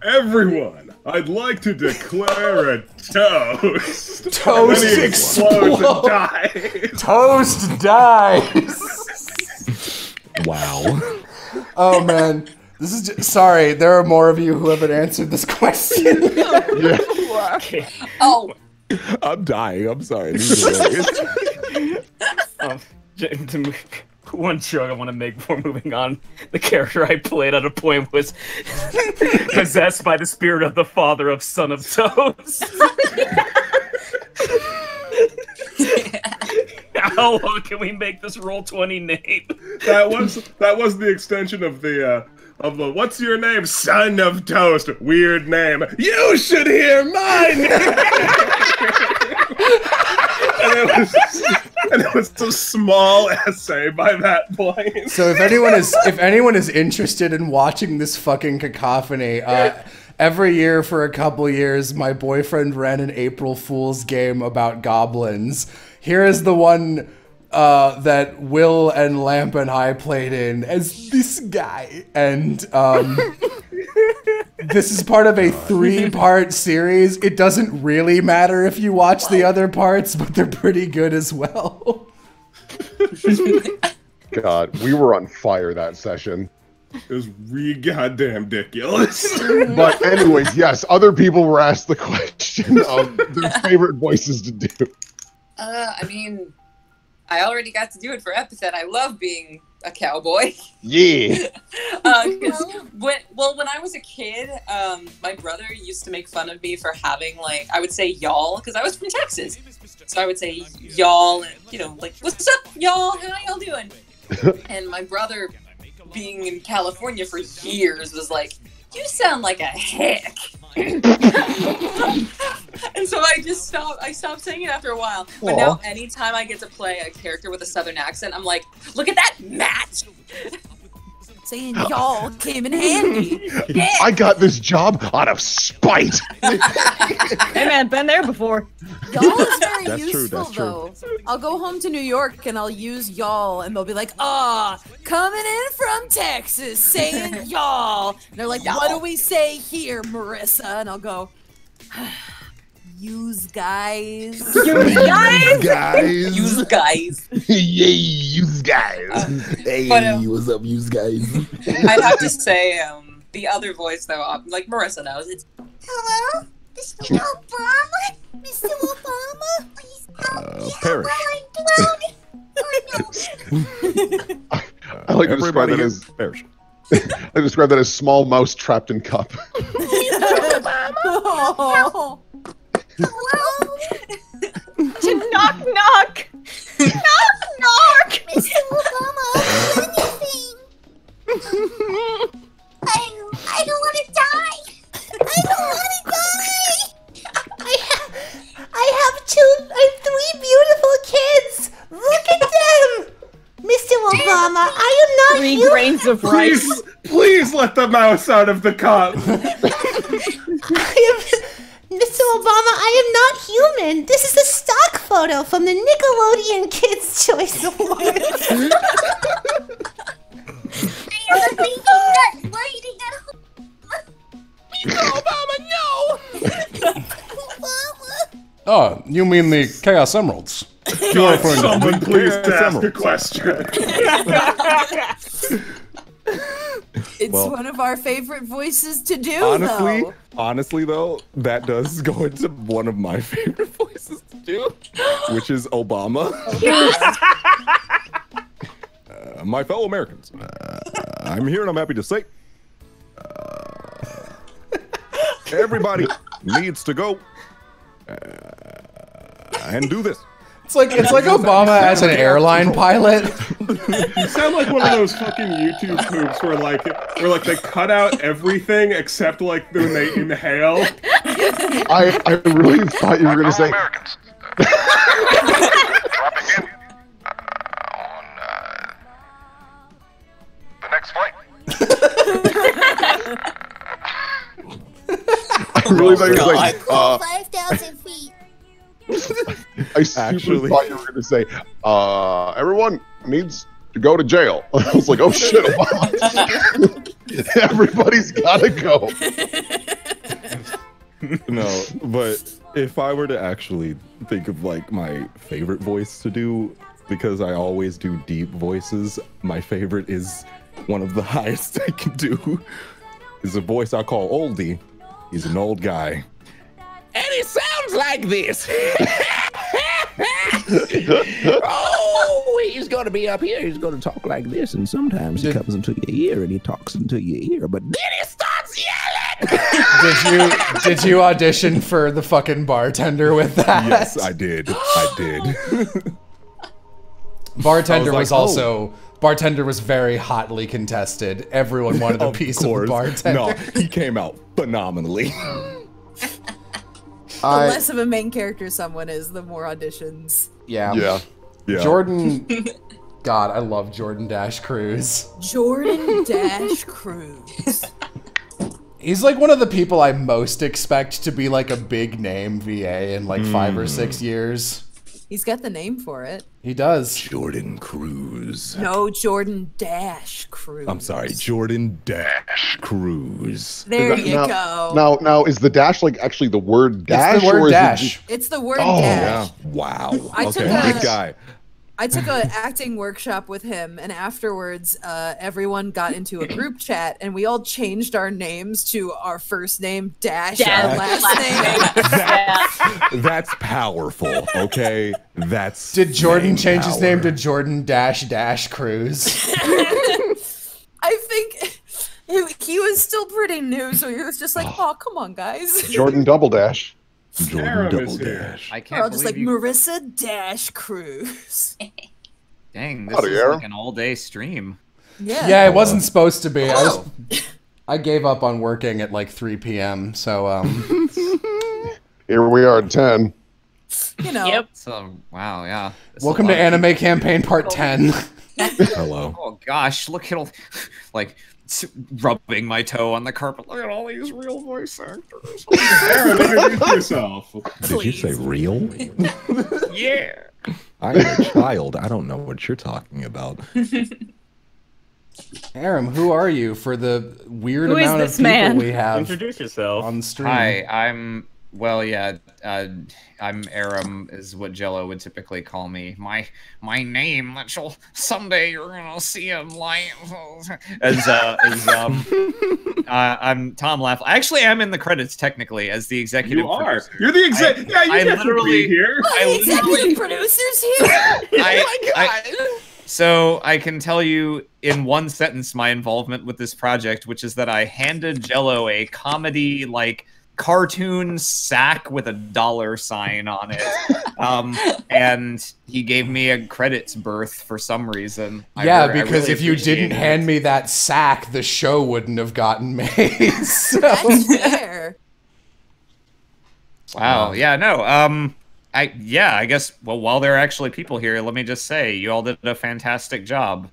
Everyone, I'd like to declare a toast. Toast And he explodes and dies. Toast dies. Wow. Oh man, this is just, sorry. There are more of you who haven't answered this question. Yeah. Oh. I'm dying. I'm sorry. One joke I want to make before moving on. The character I played at a point was possessed by the spirit of the father of Son of Toast. How long can we make this Roll20 name? That was the extension of the what's your name? Son of Toast. Weird name. You should hear mine. and it was a small essay by that point. So if anyone is interested in watching this fucking cacophony, every year for a couple years, my boyfriend ran an April Fool's game about goblins. Here is the one that Will and Lamp and I played in as this guy. And this is part of a 3-part series. It doesn't really matter if you watch the other parts, but they're pretty good as well. God, we were on fire that session. It was goddamn ridiculous. But anyways, yes, other people were asked the question of their favorite voices to do. I mean, I already got to do it for Epithet. I love being a cowboy. Yeah. When I was a kid, my brother used to make fun of me for having, like, I would say y'all, because I was from Texas. So I would say y'all, and, you know, like, what's up, y'all? How y'all doing? And my brother, being in California for years, was like, you sound like a hick. And so I stopped saying it after a while. But now anytime I get to play a character with a southern accent, I'm like, look at that, Matt! Saying y'all came in handy. Yeah. I got this job out of spite. Hey man, been there before. Y'all is very useful though. I'll go home to New York and I'll use y'all and they'll be like, coming in from Texas, saying y'all. And they're like, what do we say here, Marissa? And I'll go, use guys. Use guys? Use guys. Yay, use guys. Hey, what's up, use guys? I'd have to say, the other voice though, like Marissa knows, it's Hello? Mr. Obama? Mr. Obama? Please help me. Parrish. I like to describe that as Parrish. I describe that as small mouse trapped in cup. Oh. Hello? To knock knock! Knock knock! Mr. Obama, anything? I don't want to die. I don't want to die. I have 3 beautiful kids. Look at them. Mr. Obama, I am not 3 grains of rice. Please let the mouse out of the cup. Mr. Obama, I am not human. This is a stock photo from the Nickelodeon Kids' Choice Awards. I am a baby nut waiting at home. Mr. Obama, no! Oh, you mean the Chaos Emeralds? God, someone please ask a question. It's one of our favorite voices to do, Honestly though, that does go into one of my favorite voices to do, which is Obama. My fellow Americans, I'm here and I'm happy to say, everybody needs to go and do this. It's like Obama as an airline pilot. You sound like one of those fucking YouTube poops where they cut out everything except like when they inhale. I really thought you were gonna say. Americans. Dropping in on the next flight. I really thought you were like 5,000 feet. I super thought you were going to say, everyone needs to go to jail. I was like, oh shit, everybody's got to go. No, but if I were to actually think of like my favorite voice to do, because I always do deep voices, my favorite is one of the highest I can do. Is a voice I call Oldie. He's an old guy. And he sounds like this. Oh, he's going to be up here. He's going to talk like this, and sometimes he comes into your ear and he talks into your ear, but then he starts yelling. Did you audition for the fucking bartender with that? Yes, I did. I did. Bartender was like, also bartender was very hotly contested. Everyone wanted a piece of bartender. No, he came out phenomenally. The less of a main character someone is, the more auditions. Yeah. Jordan. God, I love Jordan Dash Cruz. Jordan Dash Cruz. He's like one of the people I most expect to be like a big name VA in like 5 or 6 years. He's got the name for it. He does. Jordan Cruz. No, Jordan Dash Cruz. I'm sorry, Jordan Dash Cruz. There you go. Now, is the dash like actually the word dash? It's the word or is dash. It's the word Oh, dash. Yeah. Wow. Good guy. I took an acting workshop with him, and afterwards, everyone got into a group chat, and we all changed our names to our first name dash our last name. That's powerful. Okay, that's. Did Jordan change his power. name to Jordan Dash Cruz? I think he was still pretty new, so he was just like, "Oh, come on, guys." Jordan Double Dash. Jordan Double Dash. I We're can't all just like believe you. Marissa Dash Cruz. Dang, this Howdy, is Aaron. like an all-day stream. Yeah, it wasn't supposed to be. I gave up on working at like 3 p.m. So Here we are at 10. You know. Yep. So wow, yeah. That's a welcome lot to of Anime Campaign Part 10. Hello. Oh gosh, look at all, like rubbing my toe on the carpet. Look at all these real voice actors. Aaron, introduce yourself. Did you say real? Yeah. I'm a child. I don't know what you're talking about. Aram, who are you for the weird Who is amount of this people man? we have Introduce yourself. on stream? Hi, I'm I'm Aram, is what Jello would typically call me. My name that you'll someday you're gonna see him like I'm Tom Laflin. Actually, I'm in the credits technically as the executive. You are. producer. You're the exec. Yeah, you I get to be here. Executive producers here. So I can tell you in one sentence my involvement with this project, which is that I handed Jello a comedy like cartoon sack with a $sign on it, and he gave me a credits berth for some reason. Yeah, because if you didn't hand me that sack, the show wouldn't have gotten made. So. That's fair. Wow. Yeah. No. I guess. Well, while there are actually people here, let me just say you all did a fantastic job.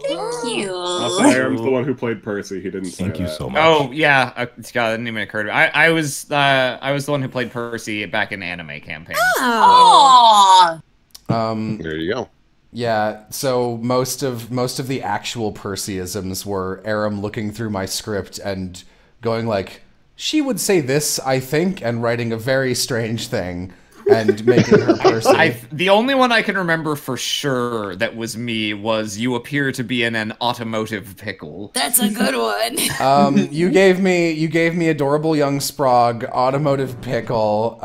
Thank you. Also, Aram's the one who played Percy. He didn't say Thank you that. so much. Oh yeah, God, that didn't even occur to me. I was the one who played Percy back in Anime Campaign. Aww. There you go. Yeah, so most of the actual Percyisms were Aram looking through my script and going like, she would say this, I think, and writing a very strange thing and making her Percy. The only one I can remember for sure that was me was you appear to be in an automotive pickle. That's a good one. You gave me adorable young Sprague, automotive pickle.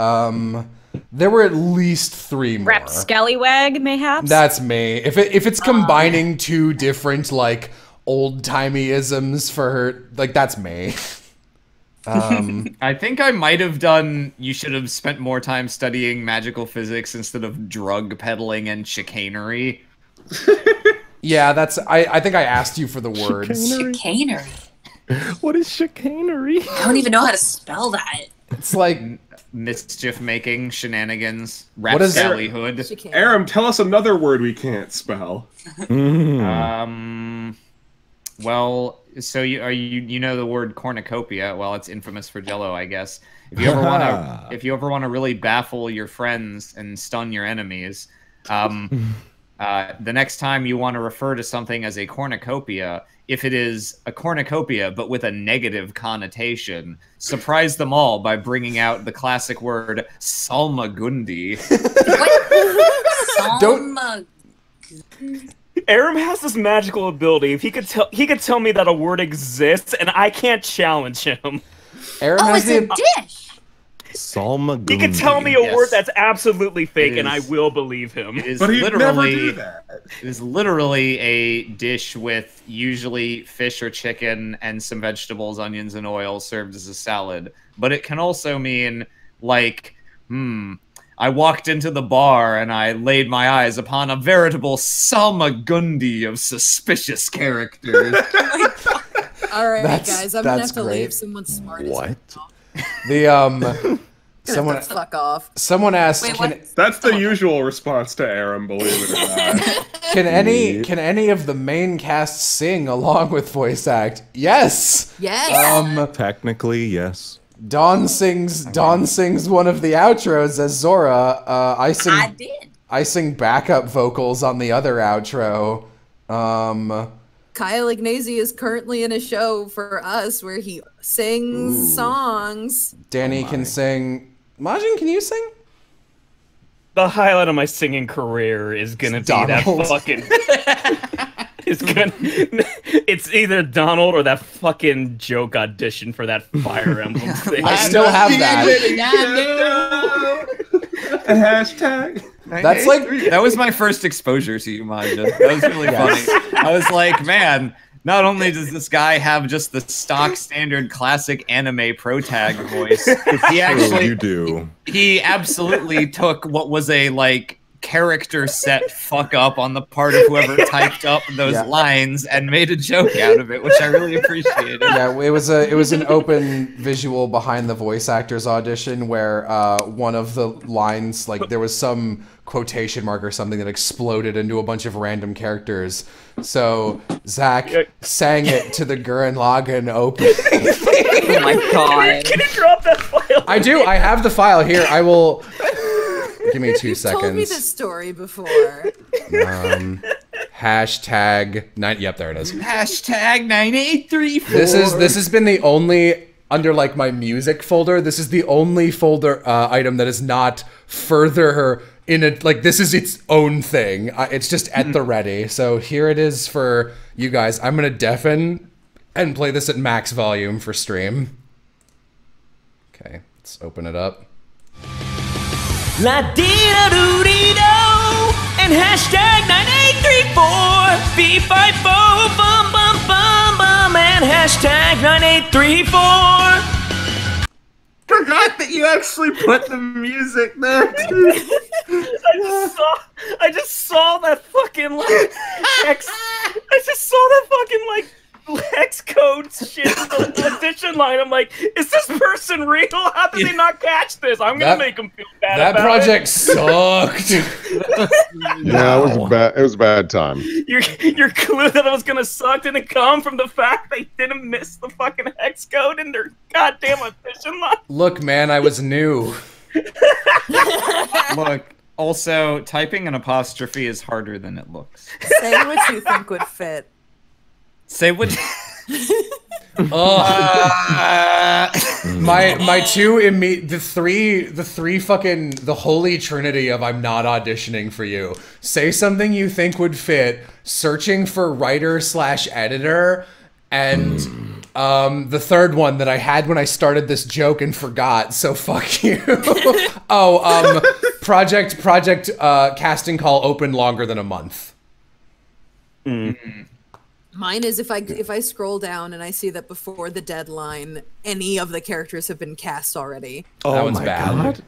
There were at least 3 more. Rapscallywag, mayhaps? That's me. If it's combining 2 different like old-timey isms for her, like that's me. I think I might have done you should have spent more time studying magical physics instead of drug peddling and chicanery. Yeah, that's I think I asked you for the words. Chicanery. What is chicanery? I don't even know how to spell that. It's like mischief making, shenanigans, What is- rapscallyhood. Aram, tell us another word we can't spell. Well, so you know the word cornucopia. Well, it's infamous for Jello, I guess. If you ever want to really baffle your friends and stun your enemies, the next time you want to refer to something as a cornucopia, if it is a cornucopia but with a negative connotation, surprise them all by bringing out the classic word salmagundi. Salma. Aram has this magical ability. If he could tell me that a word exists, and I can't challenge him. Aram Oh, it's a dish. Salmagundi. He could tell me a Yes. word that's absolutely fake, It and I is- will believe him. It is But he'd literally, never do that. It is literally a dish with usually fish or chicken and some vegetables, onions, and oil served as a salad. But it can also mean like, I walked into the bar and I laid my eyes upon a veritable Salmagundi of suspicious characters. All right, That's- guys, I'm gonna that's have to great. leave. Someone's smart. What? The someone fuck off. someone asked, Wait, can, what? That's the usual response to Aram, believe it or not. can any of the main cast sing along with voice act? Yes. Yes. Technically, yes. Dawn sings one of the outros as Zora. I did. I sing backup vocals on the other outro. Kyle Ignazi is currently in a show for us where he sings songs. Danny can sing. Majin, can you sing? The highlight of my singing career is gonna be that Donald. fucking. It's either Donald or that fucking joke audition for that Fire Emblem thing. I still have that. Hashtag. That's like that was my first exposure to you, Manja. That was really funny. I was like, man, not only does this guy have just the stock standard classic anime protag voice, he actually you do. he absolutely took what was a like character set fuck up on the part of whoever typed up those lines and made a joke out of it, which I really appreciated. Yeah, it was an open visual behind the voice actors audition where one of the lines, like there was some quotation mark or something that exploded into a bunch of random characters. So Zack sang it to the Gurren Lagann opening. Oh my god! Can you drop that file? I do. I have the file here. I will. Give me 2 seconds. Told me this story before. Hashtag 9. Yep, there it is. Hashtag 9834. This has been the only under like my music folder. This is the only folder item that is not further in a like. This is its own thing. It's just at the ready. So here it is for you guys. I'm gonna deafen and play this at max volume for stream. Okay, let's open it up. La dee da doo dee do and hashtag 9834 B54 bum bum bum bum and hashtag 9834. Forgot that you actually put the music there. I just saw that fucking like I just saw that fucking like hex code shit in the audition line. I'm like, is this person real? How did they not catch this? I'm gonna make them feel bad. That about project it. sucked. Yeah, it was a bad. It was a bad time. Your clue that it was gonna suck didn't come from the fact they didn't miss the fucking hex code in their goddamn audition line. Look, man, I was new. Look, also, typing an apostrophe is harder than it looks. Say what you think would fit. Say what. My two the three fucking the holy trinity of I'm not auditioning for you. Say something you think would fit. Searching for writer/editor, and the third one that I had when I started this joke and forgot. So fuck you. Project casting call open longer than a month. Mine is if I scroll down and I see that before the deadline, any of the characters have been cast already. Oh, that one's bad.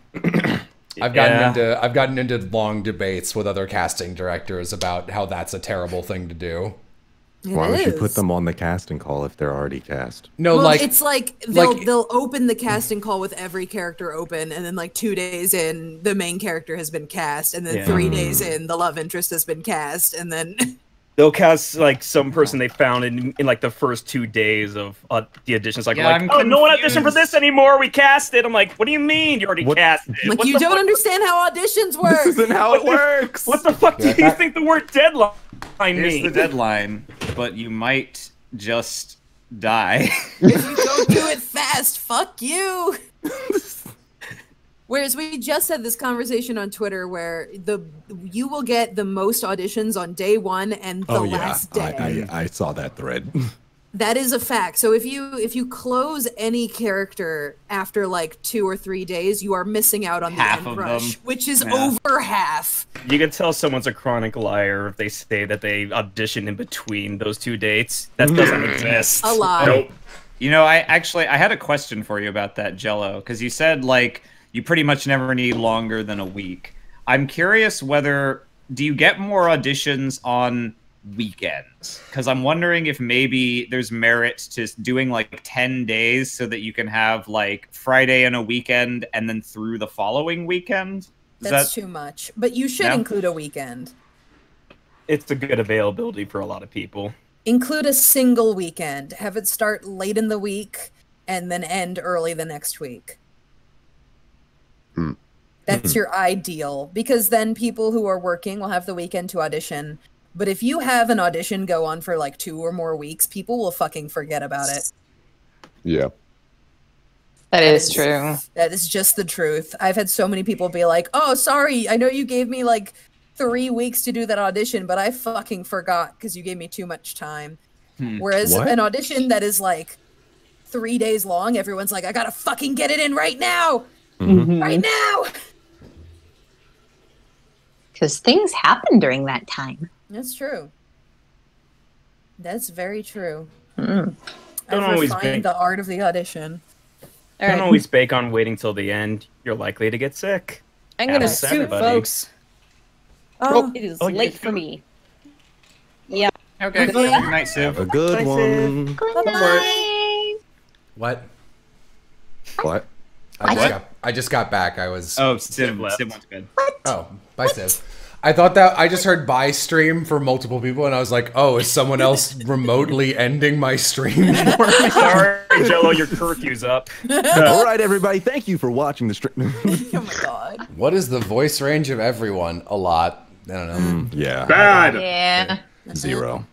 I've gotten into long debates with other casting directors about how that's a terrible thing to do. Why would you put them on the casting call if they're already cast? No, well, like it's like they'll open the casting call with every character open, and then like 2 days in, the main character has been cast, and then 3 days in, the love interest has been cast, and then They'll cast like some person they found in like the first 2 days of the auditions. Like, Yeah, oh, no one auditioned for this anymore. We cast it. I'm like, what do you mean you already cast it? like What you the don't fuck? understand how auditions work. This isn't how it works. What the fuck do you think the word deadline Here's means? the deadline, but you might just die. If you don't do it fast, fuck you. Whereas we just had this conversation on Twitter where you will get the most auditions on day one and the last day. I saw that thread. That is a fact. So if you close any character after like 2 or 3 days, you are missing out on Half the of end rush, them. which is Yeah. over half. You can tell someone's a chronic liar if they say that they auditioned in between those 2 dates. That doesn't exist. A lie. Nope. You know, I had a question for you about that, Jello, because you said like you pretty much never need longer than a week. I'm curious whether do you get more auditions on weekends? Because I'm wondering if maybe there's merit to doing like 10 days so that you can have like Friday and a weekend and then through the following weekend. That's too much. But you should include a weekend. It's a good availability for a lot of people. Include a single weekend. Have it start late in the week and then end early the next week. That's your ideal, because then people who are working will have the weekend to audition. But if you have an audition go on for like 2 or more weeks, people will fucking forget about it. Yeah. That is true. That is just the truth. I've had so many people be like, oh, sorry, I know you gave me like 3 weeks to do that audition, but I fucking forgot because you gave me too much time. Whereas an audition that is like 3 days long, everyone's like, I gotta fucking get it in right now. Right now. Because things happen during that time. That's true. That's very true. Don't I've always refined bank. the art of the audition. Don't always bake on waiting till the end. You're likely to get sick. I'm gonna Happens to scoot, everybody. folks. Oh, it is oh, late yeah. for me. Yeah. Okay. Good night, Siv. A good one. Good night. What? What? I just got back. I was. Oh, Siv went to bed. Oh, bye, Siv. I thought that I just heard bye stream for multiple people, and I was like, "Oh, is someone else remotely ending my stream?" For me? Sorry, Jello, your curfew's up. All right, everybody. Thank you for watching the stream. Oh my god. What is the voice range of everyone? A lot. I don't know. Yeah. Bad. Yeah. 0.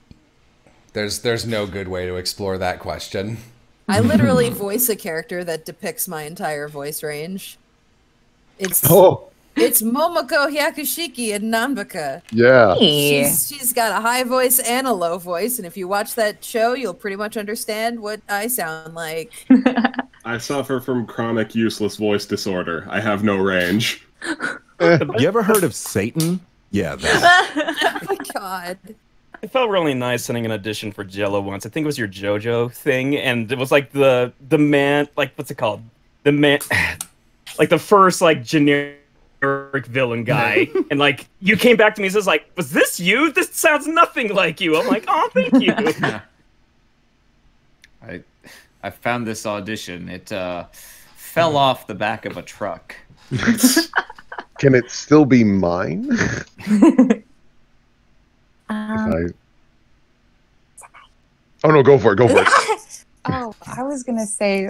There's no good way to explore that question. I literally voice a character that depicts my entire voice range. It's Momoko Hyakushiki in Nanbaka. Yeah. She's got a high voice and a low voice, and if you watch that show, you'll pretty much understand what I sound like. I suffer from chronic useless voice disorder. I have no range. You ever heard of Satan? Yeah, that. Oh my god. It felt really nice sending an audition for Jello once. I think it was your JoJo thing, and it was like the man, like what's it called? The man, like the first like generic villain guy, and like you came back to me and says like, "Was this you? This sounds nothing like you." I'm like, "Oh, thank you." I found this audition. It fell off the back of a truck. Can it still be mine? Oh no, go for it. Go for it. Oh, I was gonna say,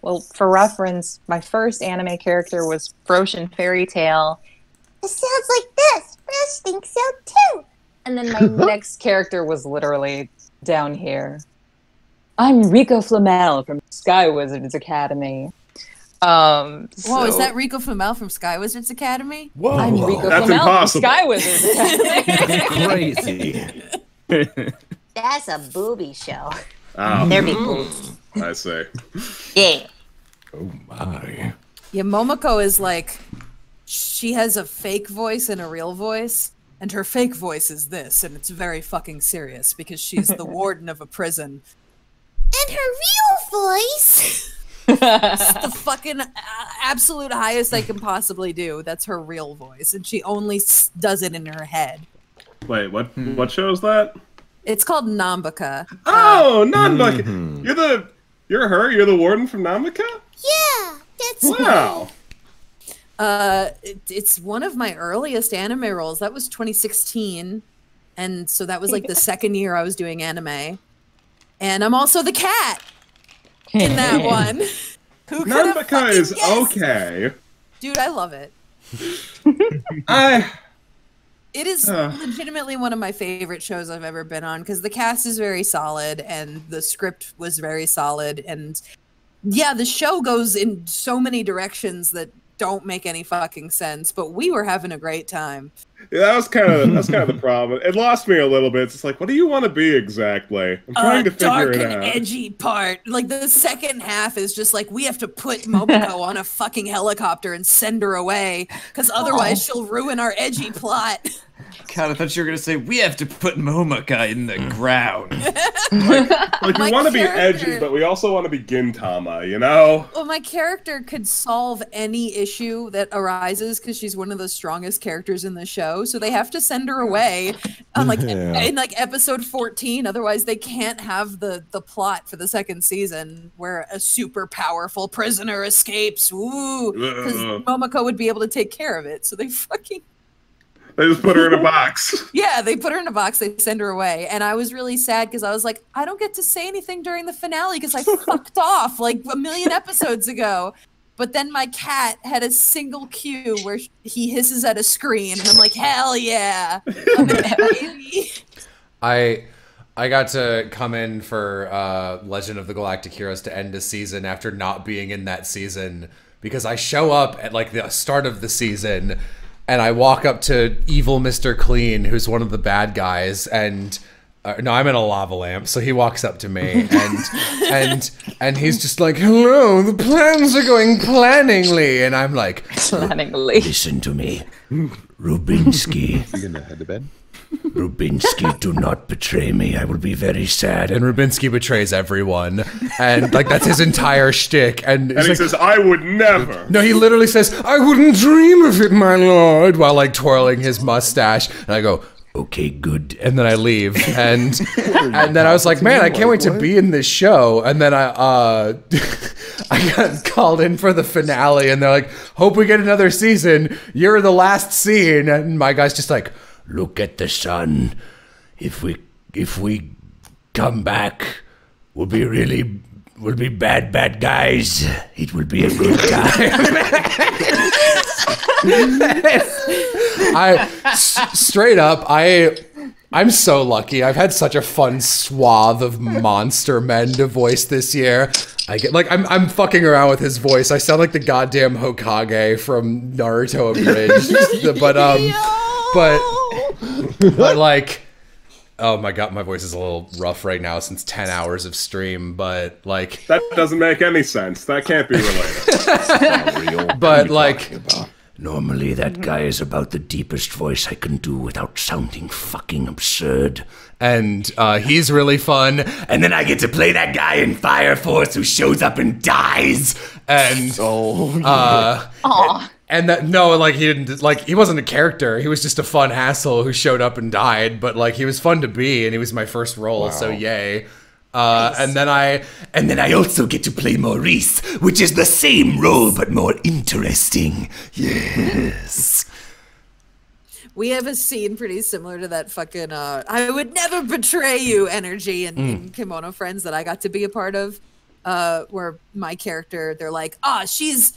well, for reference, my first anime character was Frozen Fairy Tale. It sounds like this. Fresh thinks so too. And then my next character was literally down here. I'm Rico Flamel from Sky Wizards Academy. Whoa, is that Rico Flamel from Sky Wizards Academy? Whoa, I'm Rico That's Flamel impossible. from Sky Wizards Academy. Crazy. That's a booby show. Oh. There be boobs. I say. Yeah. Oh my. Yeah, Momoko is like, she has a fake voice and a real voice, and her fake voice is this, and it's very fucking serious because she's the warden of a prison. And her real voice. It's the fucking absolute highest I can possibly do. That's her real voice, and she only does it in her head. Wait, what show is that? It's called Nanbaka. Oh, Nanbaka. You're her? You're the warden from Nanbaka? Yeah, that's Wow. It's one of my earliest anime roles. That was 2016, and so that was like the second year I was doing anime. And I'm also the cat in that one. Who could have Nanbaka fucking is guessed? okay. Dude, I love it. It is legitimately one of my favorite shows I've ever been on because the cast is very solid and the script was very solid. And yeah, the show goes in so many directions that don't make any fucking sense, but we were having a great time. Yeah, that's kind of the problem. It lost me a little bit. It's just like, what do you want to be exactly? I'm trying to figure dark it and out. edgy part. Like the second half is just like we have to put Momoko on a fucking helicopter and send her away because otherwise she'll ruin our edgy plot. God, I thought you were gonna say we have to put Momoko in the ground. Like we want to be edgy, but we also want to be Gintama, you know? Well, my character could solve any issue that arises because she's one of the strongest characters in the show. So they have to send her away on in like episode 14. Otherwise, they can't have the plot for the second season where a super powerful prisoner escapes. Ooh, because Momoko would be able to take care of it. So they fucking. They just put her in a box. Yeah, they put her in a box. They send her away. And I was really sad because I was like, I don't get to say anything during the finale because I fucked off like a million episodes ago. But then my cat had a single cue where he hisses at a screen. And I'm like, hell yeah. I'm a baby. I got to come in for Legend of the Galactic Heroes to end a season after not being in that season because I show up at like the start of the season and I walk up to evil Mr. Clean, who's one of the bad guys, and no, I'm in a lava lamp, so he walks up to me, and he's just like, "Hello, the plans are going planningly," and I'm like, "Planningly." Listen to me, Rubinsky. You gonna head to bed? Rubinsky, do not betray me. I will be very sad. And Rubinsky betrays everyone, and like that's his entire shtick. And he says, "I would never." No, he literally says, "I wouldn't dream of it, my lord," while like twirling his mustache. And I go, "Okay, good." And then I leave, and then I was like, "Man, I can't wait to be in this show." And then I got called in for the finale, and they're like, "Hope we get another season. You're the last scene." And my guy's just like, "Look at the sun. If we come back, we'll be bad guys. It will be a good time." Straight up, I'm so lucky. I've had such a fun swath of monster men to voice this year. I get like I'm fucking around with his voice. I sound like the goddamn Hokage from Naruto Abridged. But like, oh my god, my voice is a little rough right now since 10 hours of stream, but like... That doesn't make any sense. That can't be related. But like... Normally that guy is about the deepest voice I can do without sounding fucking absurd. And he's really fun. And then I get to play that guy in Fire Force who shows up and dies. And... And that he wasn't a character. He was just a fun asshole who showed up and died. But like he was fun to be, and he was my first role, Wow. so yay. Nice. And then I also get to play Maurice, which is the same role but more interesting. Yes. We have a scene pretty similar to that fucking I would never betray you energy in Kimono Friends that I got to be a part of, where my character, they're like, she's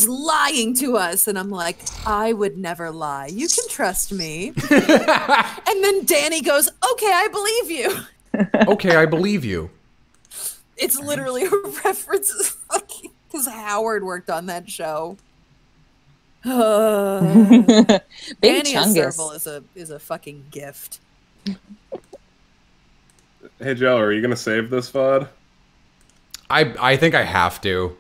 lying to us. And I'm like, I would never lie. You can trust me. And then Danny goes, okay, I believe you. Okay, I believe you. It's literally a reference because Howard worked on that show. Big Danny Chungus. Serval is a fucking gift. Hey Joe, are you gonna save this VOD? I think I have to.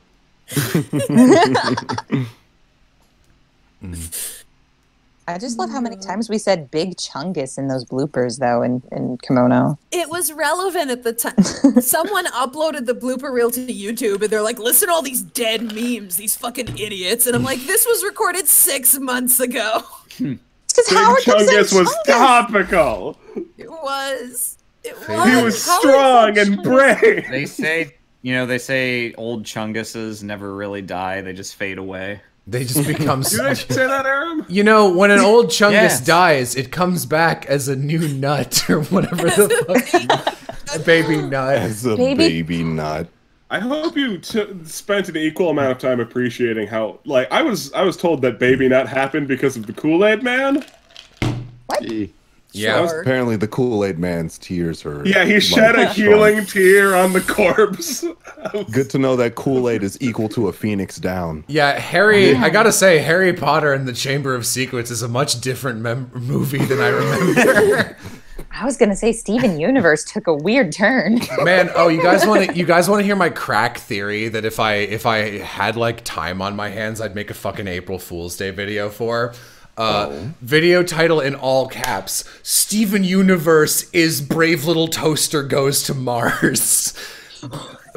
I just love how many times we said Big Chungus in those bloopers, though, in Kimono. It was relevant at the time. Someone uploaded the blooper reel to YouTube, and they're like, listen to all these dead memes, these fucking idiots. And I'm like, this was recorded 6 months ago. It's because Howard Chungus was topical. It was. It was. He was strong and brave. They say old Chunguses never really die. They just fade away. They just become... Did I say that, Aaron? You know, when an old Chungus Yes. dies, it comes back as a new nut or whatever the fuck. A baby nut. As a baby nut. I hope you spent an equal amount of time appreciating how, like, I was told that Baby Nut happened because of the Kool-Aid Man. What? Yeah. Apparently, the Kool-Aid Man's tears are. Yeah, he shed a healing tear on the corpse. Good to know that Kool-Aid is equal to a Phoenix Down. Yeah, I gotta say, Harry Potter and the Chamber of Secrets is a much different movie than I remember. I was gonna say Steven Universe took a weird turn. Man, oh, you guys want to hear my crack theory that if I had like time on my hands, I'd make a fucking April Fool's Day video for? Video title in all caps: Steven Universe is Brave Little Toaster Goes to Mars.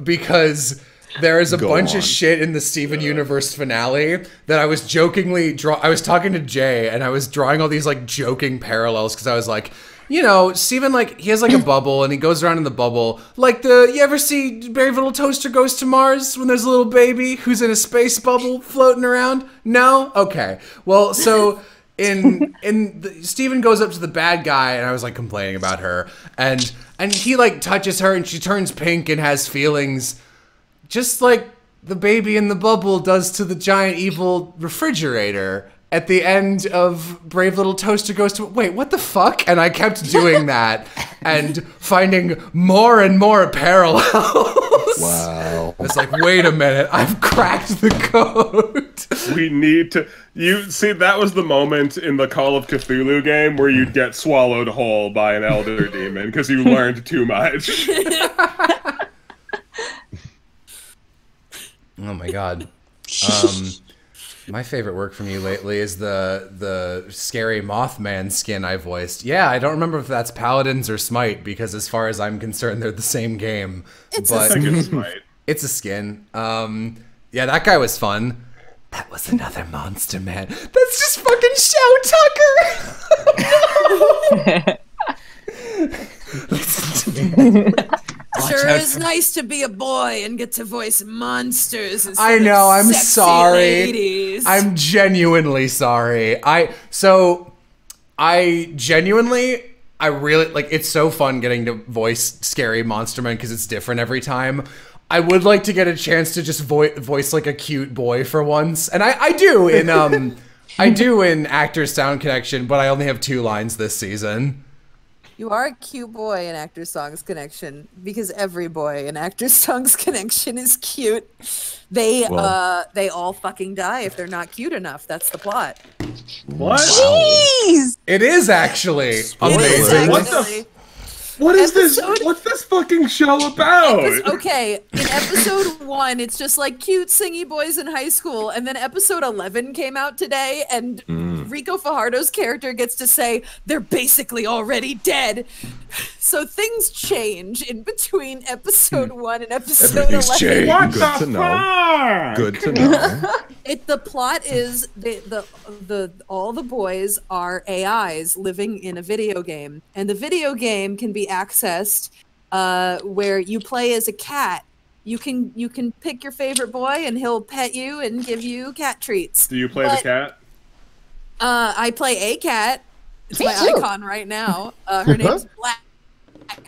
Because there is a bunch of shit in the Steven Universe finale that I was jokingly I was talking to Jay and I was drawing all these like joking parallels because I was like, you know, Steven, like, he has like a bubble and he goes around in the bubble. Like you ever see Brave Little Toaster Goes to Mars when there's a little baby who's in a space bubble floating around? No? Okay. Well, so Steven goes up to the bad guy and I was like complaining about her and he like touches her and she turns pink and has feelings just like the baby in the bubble does to the giant evil refrigerator at the end of Brave Little Toaster Goes to... Wait, what the fuck? And I kept doing that and finding more and more parallels. Wow. It's like, wait a minute, I've cracked the code. We need to... You see, that was the moment in the Call of Cthulhu game where you'd get swallowed whole by an elder demon because you learned too much. Oh my god. My favorite work from you lately is the scary Mothman skin I voiced. Yeah, I don't remember if that's Paladins or Smite because as far as I'm concerned, they're the same game. It's a skin. Smite. It's a skin. Yeah, that guy was fun. That was another monster man. That's just fucking Show Tucker. Listen to me. Sure is nice to be a boy and get to voice monsters. I know, I'm sorry. Ladies. I'm genuinely sorry. I really, like, it's so fun getting to voice scary monster men because it's different every time. I would like to get a chance to just voice like a cute boy for once. And I do in, I do in Actors Sound Connection, but I only have 2 lines this season. You are a cute boy in Actors Songs Connection because every boy in Actors Songs Connection is cute. They all fucking die if they're not cute enough. That's the plot. What? Jeez! It is actually amazing. What is this? What's this fucking show about? Okay, in episode 1, it's just like cute singy boys in high school, and then episode 11 came out today, and Rico Fajardo's character gets to say they're basically already dead. So things change in between episode 1 and episode 11. What Good the to know. fuck? Good to know. The plot is all the boys are AIs living in a video game, and the video game can be accessed where you play as a cat. You can pick your favorite boy, and he'll pet you and give you cat treats. Do you play the cat? I play a cat. It's Me my too. icon right now. Her name's Black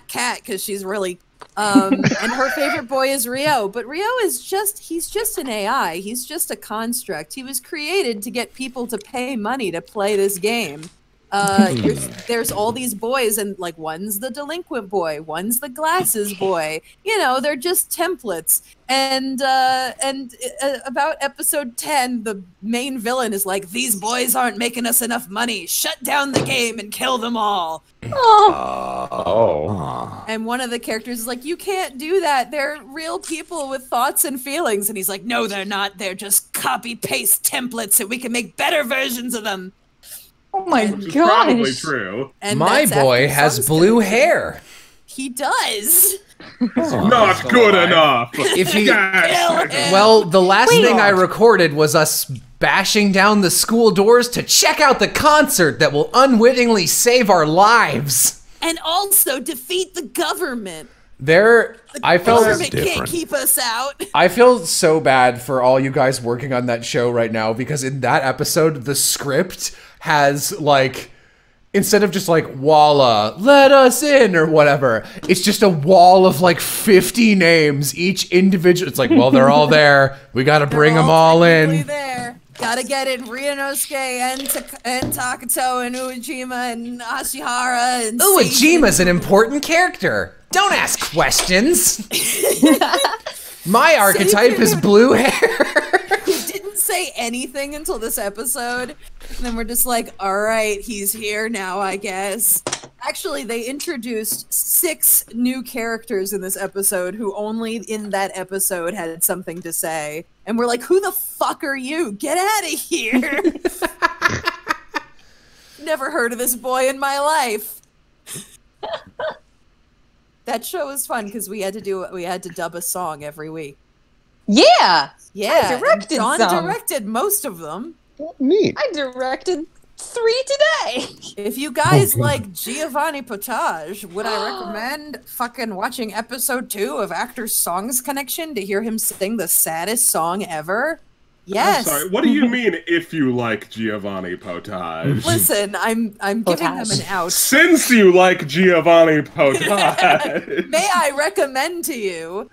Cat because she's really. And her favorite boy is Rio, but Rio is he's just an AI. He's just a construct. He was created to get people to pay money to play this game. There's all these boys, and like one's the delinquent boy, one's the glasses boy. You know, they're just templates. And about episode 10, the main villain is like, "These boys aren't making us enough money. Shut down the game and kill them all." And one of the characters is like, "You can't do that. They're real people with thoughts and feelings." And he's like, "No, they're not. They're just copy-paste templates so we can make better versions of them." Oh my Which is gosh. probably true. And My that's boy Actors has Songs blue Connection. hair. He does. Not good enough. If he, Kill him. well, the last thing I recorded was us bashing down the school doors to check out the concert that will unwittingly save our lives. And also defeat the government. I felt Government can't keep us out. I feel so bad for all you guys working on that show right now because in that episode, the script has like, instead of just like, "Walla, let us in," or whatever, it's just a wall of like 50 names, each individual. It's like, well, they're all there. We got to bring them all in. There. Gotta get in Ryunosuke and Takato and Uejima and Ashihara and Uejima's an important character. Don't ask questions. My archetype is blue hair. Who didn't say anything until this episode. And then we're just like, all right, he's here now, I guess. Actually, they introduced 6 new characters in this episode who only in that episode had something to say. And we're like, who the fuck are you? Get out of here. Never heard of this boy in my life. That show was fun because we had to dub a song every week. Yeah. Yeah. I directed Dawn some. directed most of them. Neat. I directed 3 today. If you guys like Giovanni Potage, would I recommend fucking watching episode 2 of Actors Songs Connection to hear him sing the saddest song ever? Yes. I'm sorry. What do you mean if you like Giovanni Potage? Listen, I'm giving them an out. Since you like Giovanni Potage. May I recommend to you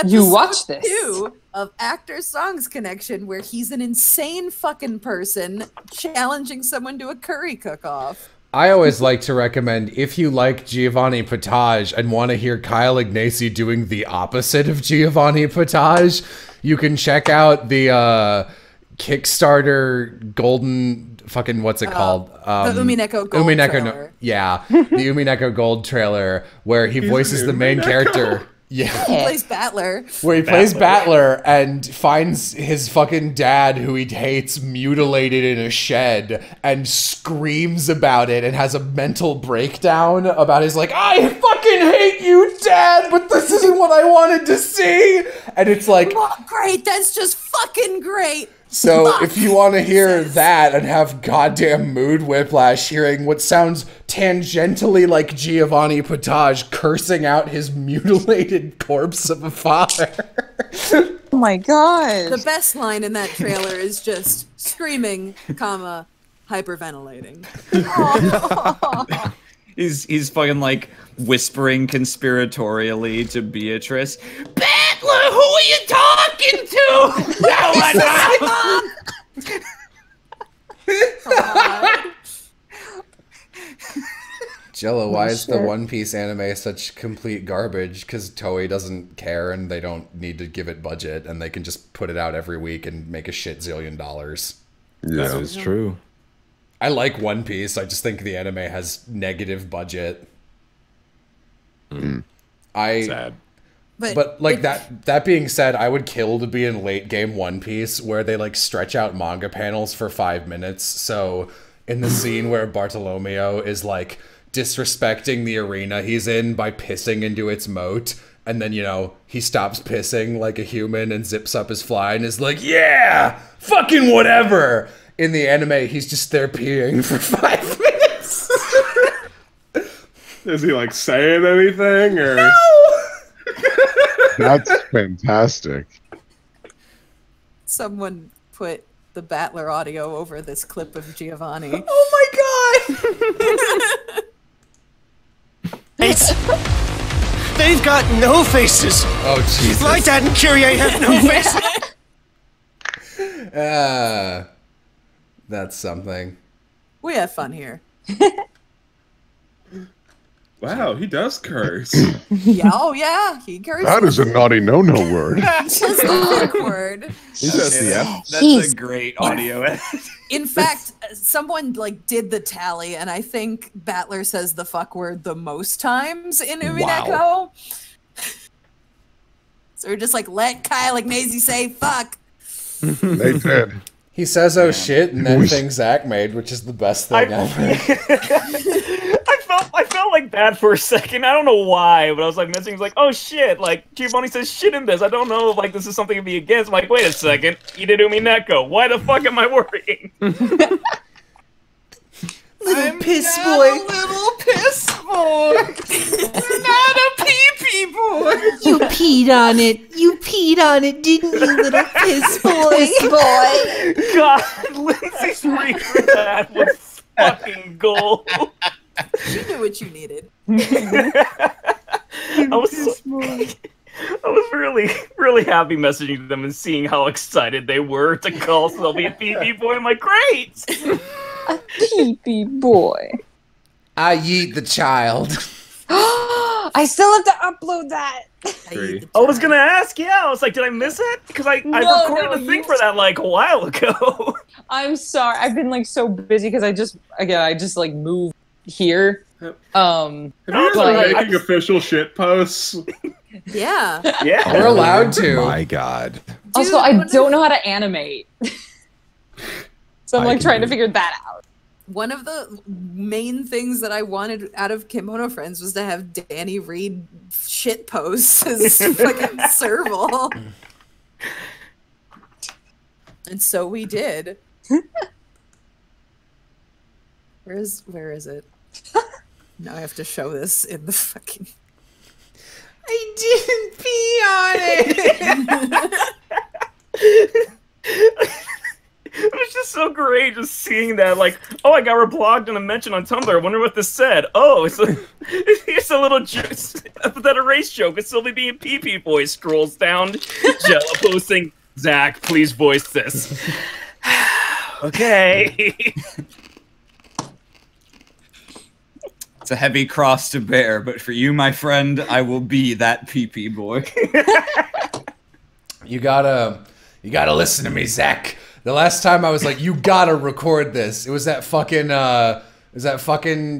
You watch this. 2 of Actors Songs Connection, where he's an insane fucking person challenging someone to a curry cook-off. I always like to recommend, if you like Giovanni Potage and want to hear Kyle Ignacy doing the opposite of Giovanni Potage, you can check out the Kickstarter golden fucking, what's it called? The Umineko Gold trailer. Yeah, the Umineko Gold trailer, where he voices the main character. Yeah. He plays Battler. Where he plays Battler and finds his fucking dad, who he hates, mutilated in a shed and screams about it and has a mental breakdown about his, like, I fucking hate you, Dad, but this isn't what I wanted to see. And it's like, oh, great, that's just fucking great. so if you want to hear that and have goddamn mood whiplash hearing what sounds tangentially like Giovanni Potage cursing out his mutilated corpse of a father. Oh my god. The best line in that trailer is just screaming, comma, hyperventilating. He's fucking like whispering conspiratorially to Beatrice. Battler, who are you talking to? No one knows. Jello, why is the One Piece anime such complete garbage? Because Toei doesn't care and they don't need to give it budget and they can just put it out every week and make a shit zillion dollars. Yeah, that is true. I like One Piece. I just think the anime has negative budget. Sad. But like that being said, I would kill to be in late game One Piece where they like stretch out manga panels for 5 minutes. So in the scene where Bartolomeo is like disrespecting the arena he's in by pissing into its moat, and then, you know, he stops pissing like a human and zips up his fly and is like, yeah, fucking whatever. In the anime, he's just there peeing for 5 minutes. Is he like saying anything or? No! That's fantastic. Someone put the Battler audio over this clip of Giovanni. Oh my god! They've got no faces. Oh Jesus! My dad and QnA have no faces. That's something. We have fun here. Wow, he does curse. Yeah, oh yeah, he curses. That is a naughty no-no word. Just a big word. He says the F. That's a great audio edit. In fact, someone like did the tally, and I think Battler says the fuck word the most times in Umineko. Wow. So we're just like, let Kyle Ignacy say fuck. They did. He says oh shit and then things Zack made, which is the best thing ever. I felt like bad for a second. I don't know why, but I was like messaging, like, oh shit, like Giovanni says shit in this. I don't know if like this is something to be against. I'm like, wait a second, he did Umineko. Why the fuck am I worrying? Little piss boy. Little piss boy. Not a pee-pee boy. You peed on it. You peed on it, didn't you, little piss boy? Piss boy. God, Lindsay's read for that was fucking gold. You knew what you needed. I was really, really happy messaging them and seeing how excited they were to call Sylvie a PP boy. I'm like, great! A PP boy. I yeet the child. I still have to upload that. I was gonna ask, I was like, did I miss it? Because I recorded the thing for that like a while ago. I'm sorry. I've been like so busy because I just like moved here. Have you guys been making official shit posts? Yeah. Yeah. We're allowed to. Oh my god. Also, I don't know how to animate. So I'm like trying to figure that out. One of the main things that I wanted out of Kimono Friends was to have Danny read shit posts as fucking serval. And so we did. Where is it? Now I have to show this in the fucking... I didn't pee on it! It was just so great just seeing that, like, oh, I got reblogged and a mention on Tumblr. I wonder what this said. Oh, it's a little that erase joke. It's Sylvie being PP boy scrolls down. Jello posting, Zack, please voice this. Okay. It's a heavy cross to bear, but for you, my friend, I will be that PP boy. You gotta listen to me, Zack. The last time I was like, you gotta record this. It was that fucking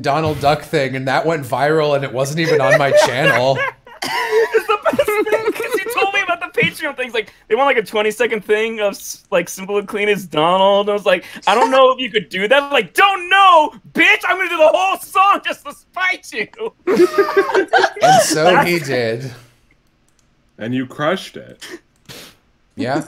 Donald Duck thing, and that went viral, and it wasn't even on my channel. It's the best thing, because you told me about the Patreon things. Like, they want like a 20-second thing of like Simple and Clean as Donald. I was like, I don't know if you could do that. Like, don't know, bitch. I'm gonna do the whole song just to spite you. And so he did. And you crushed it. Yeah.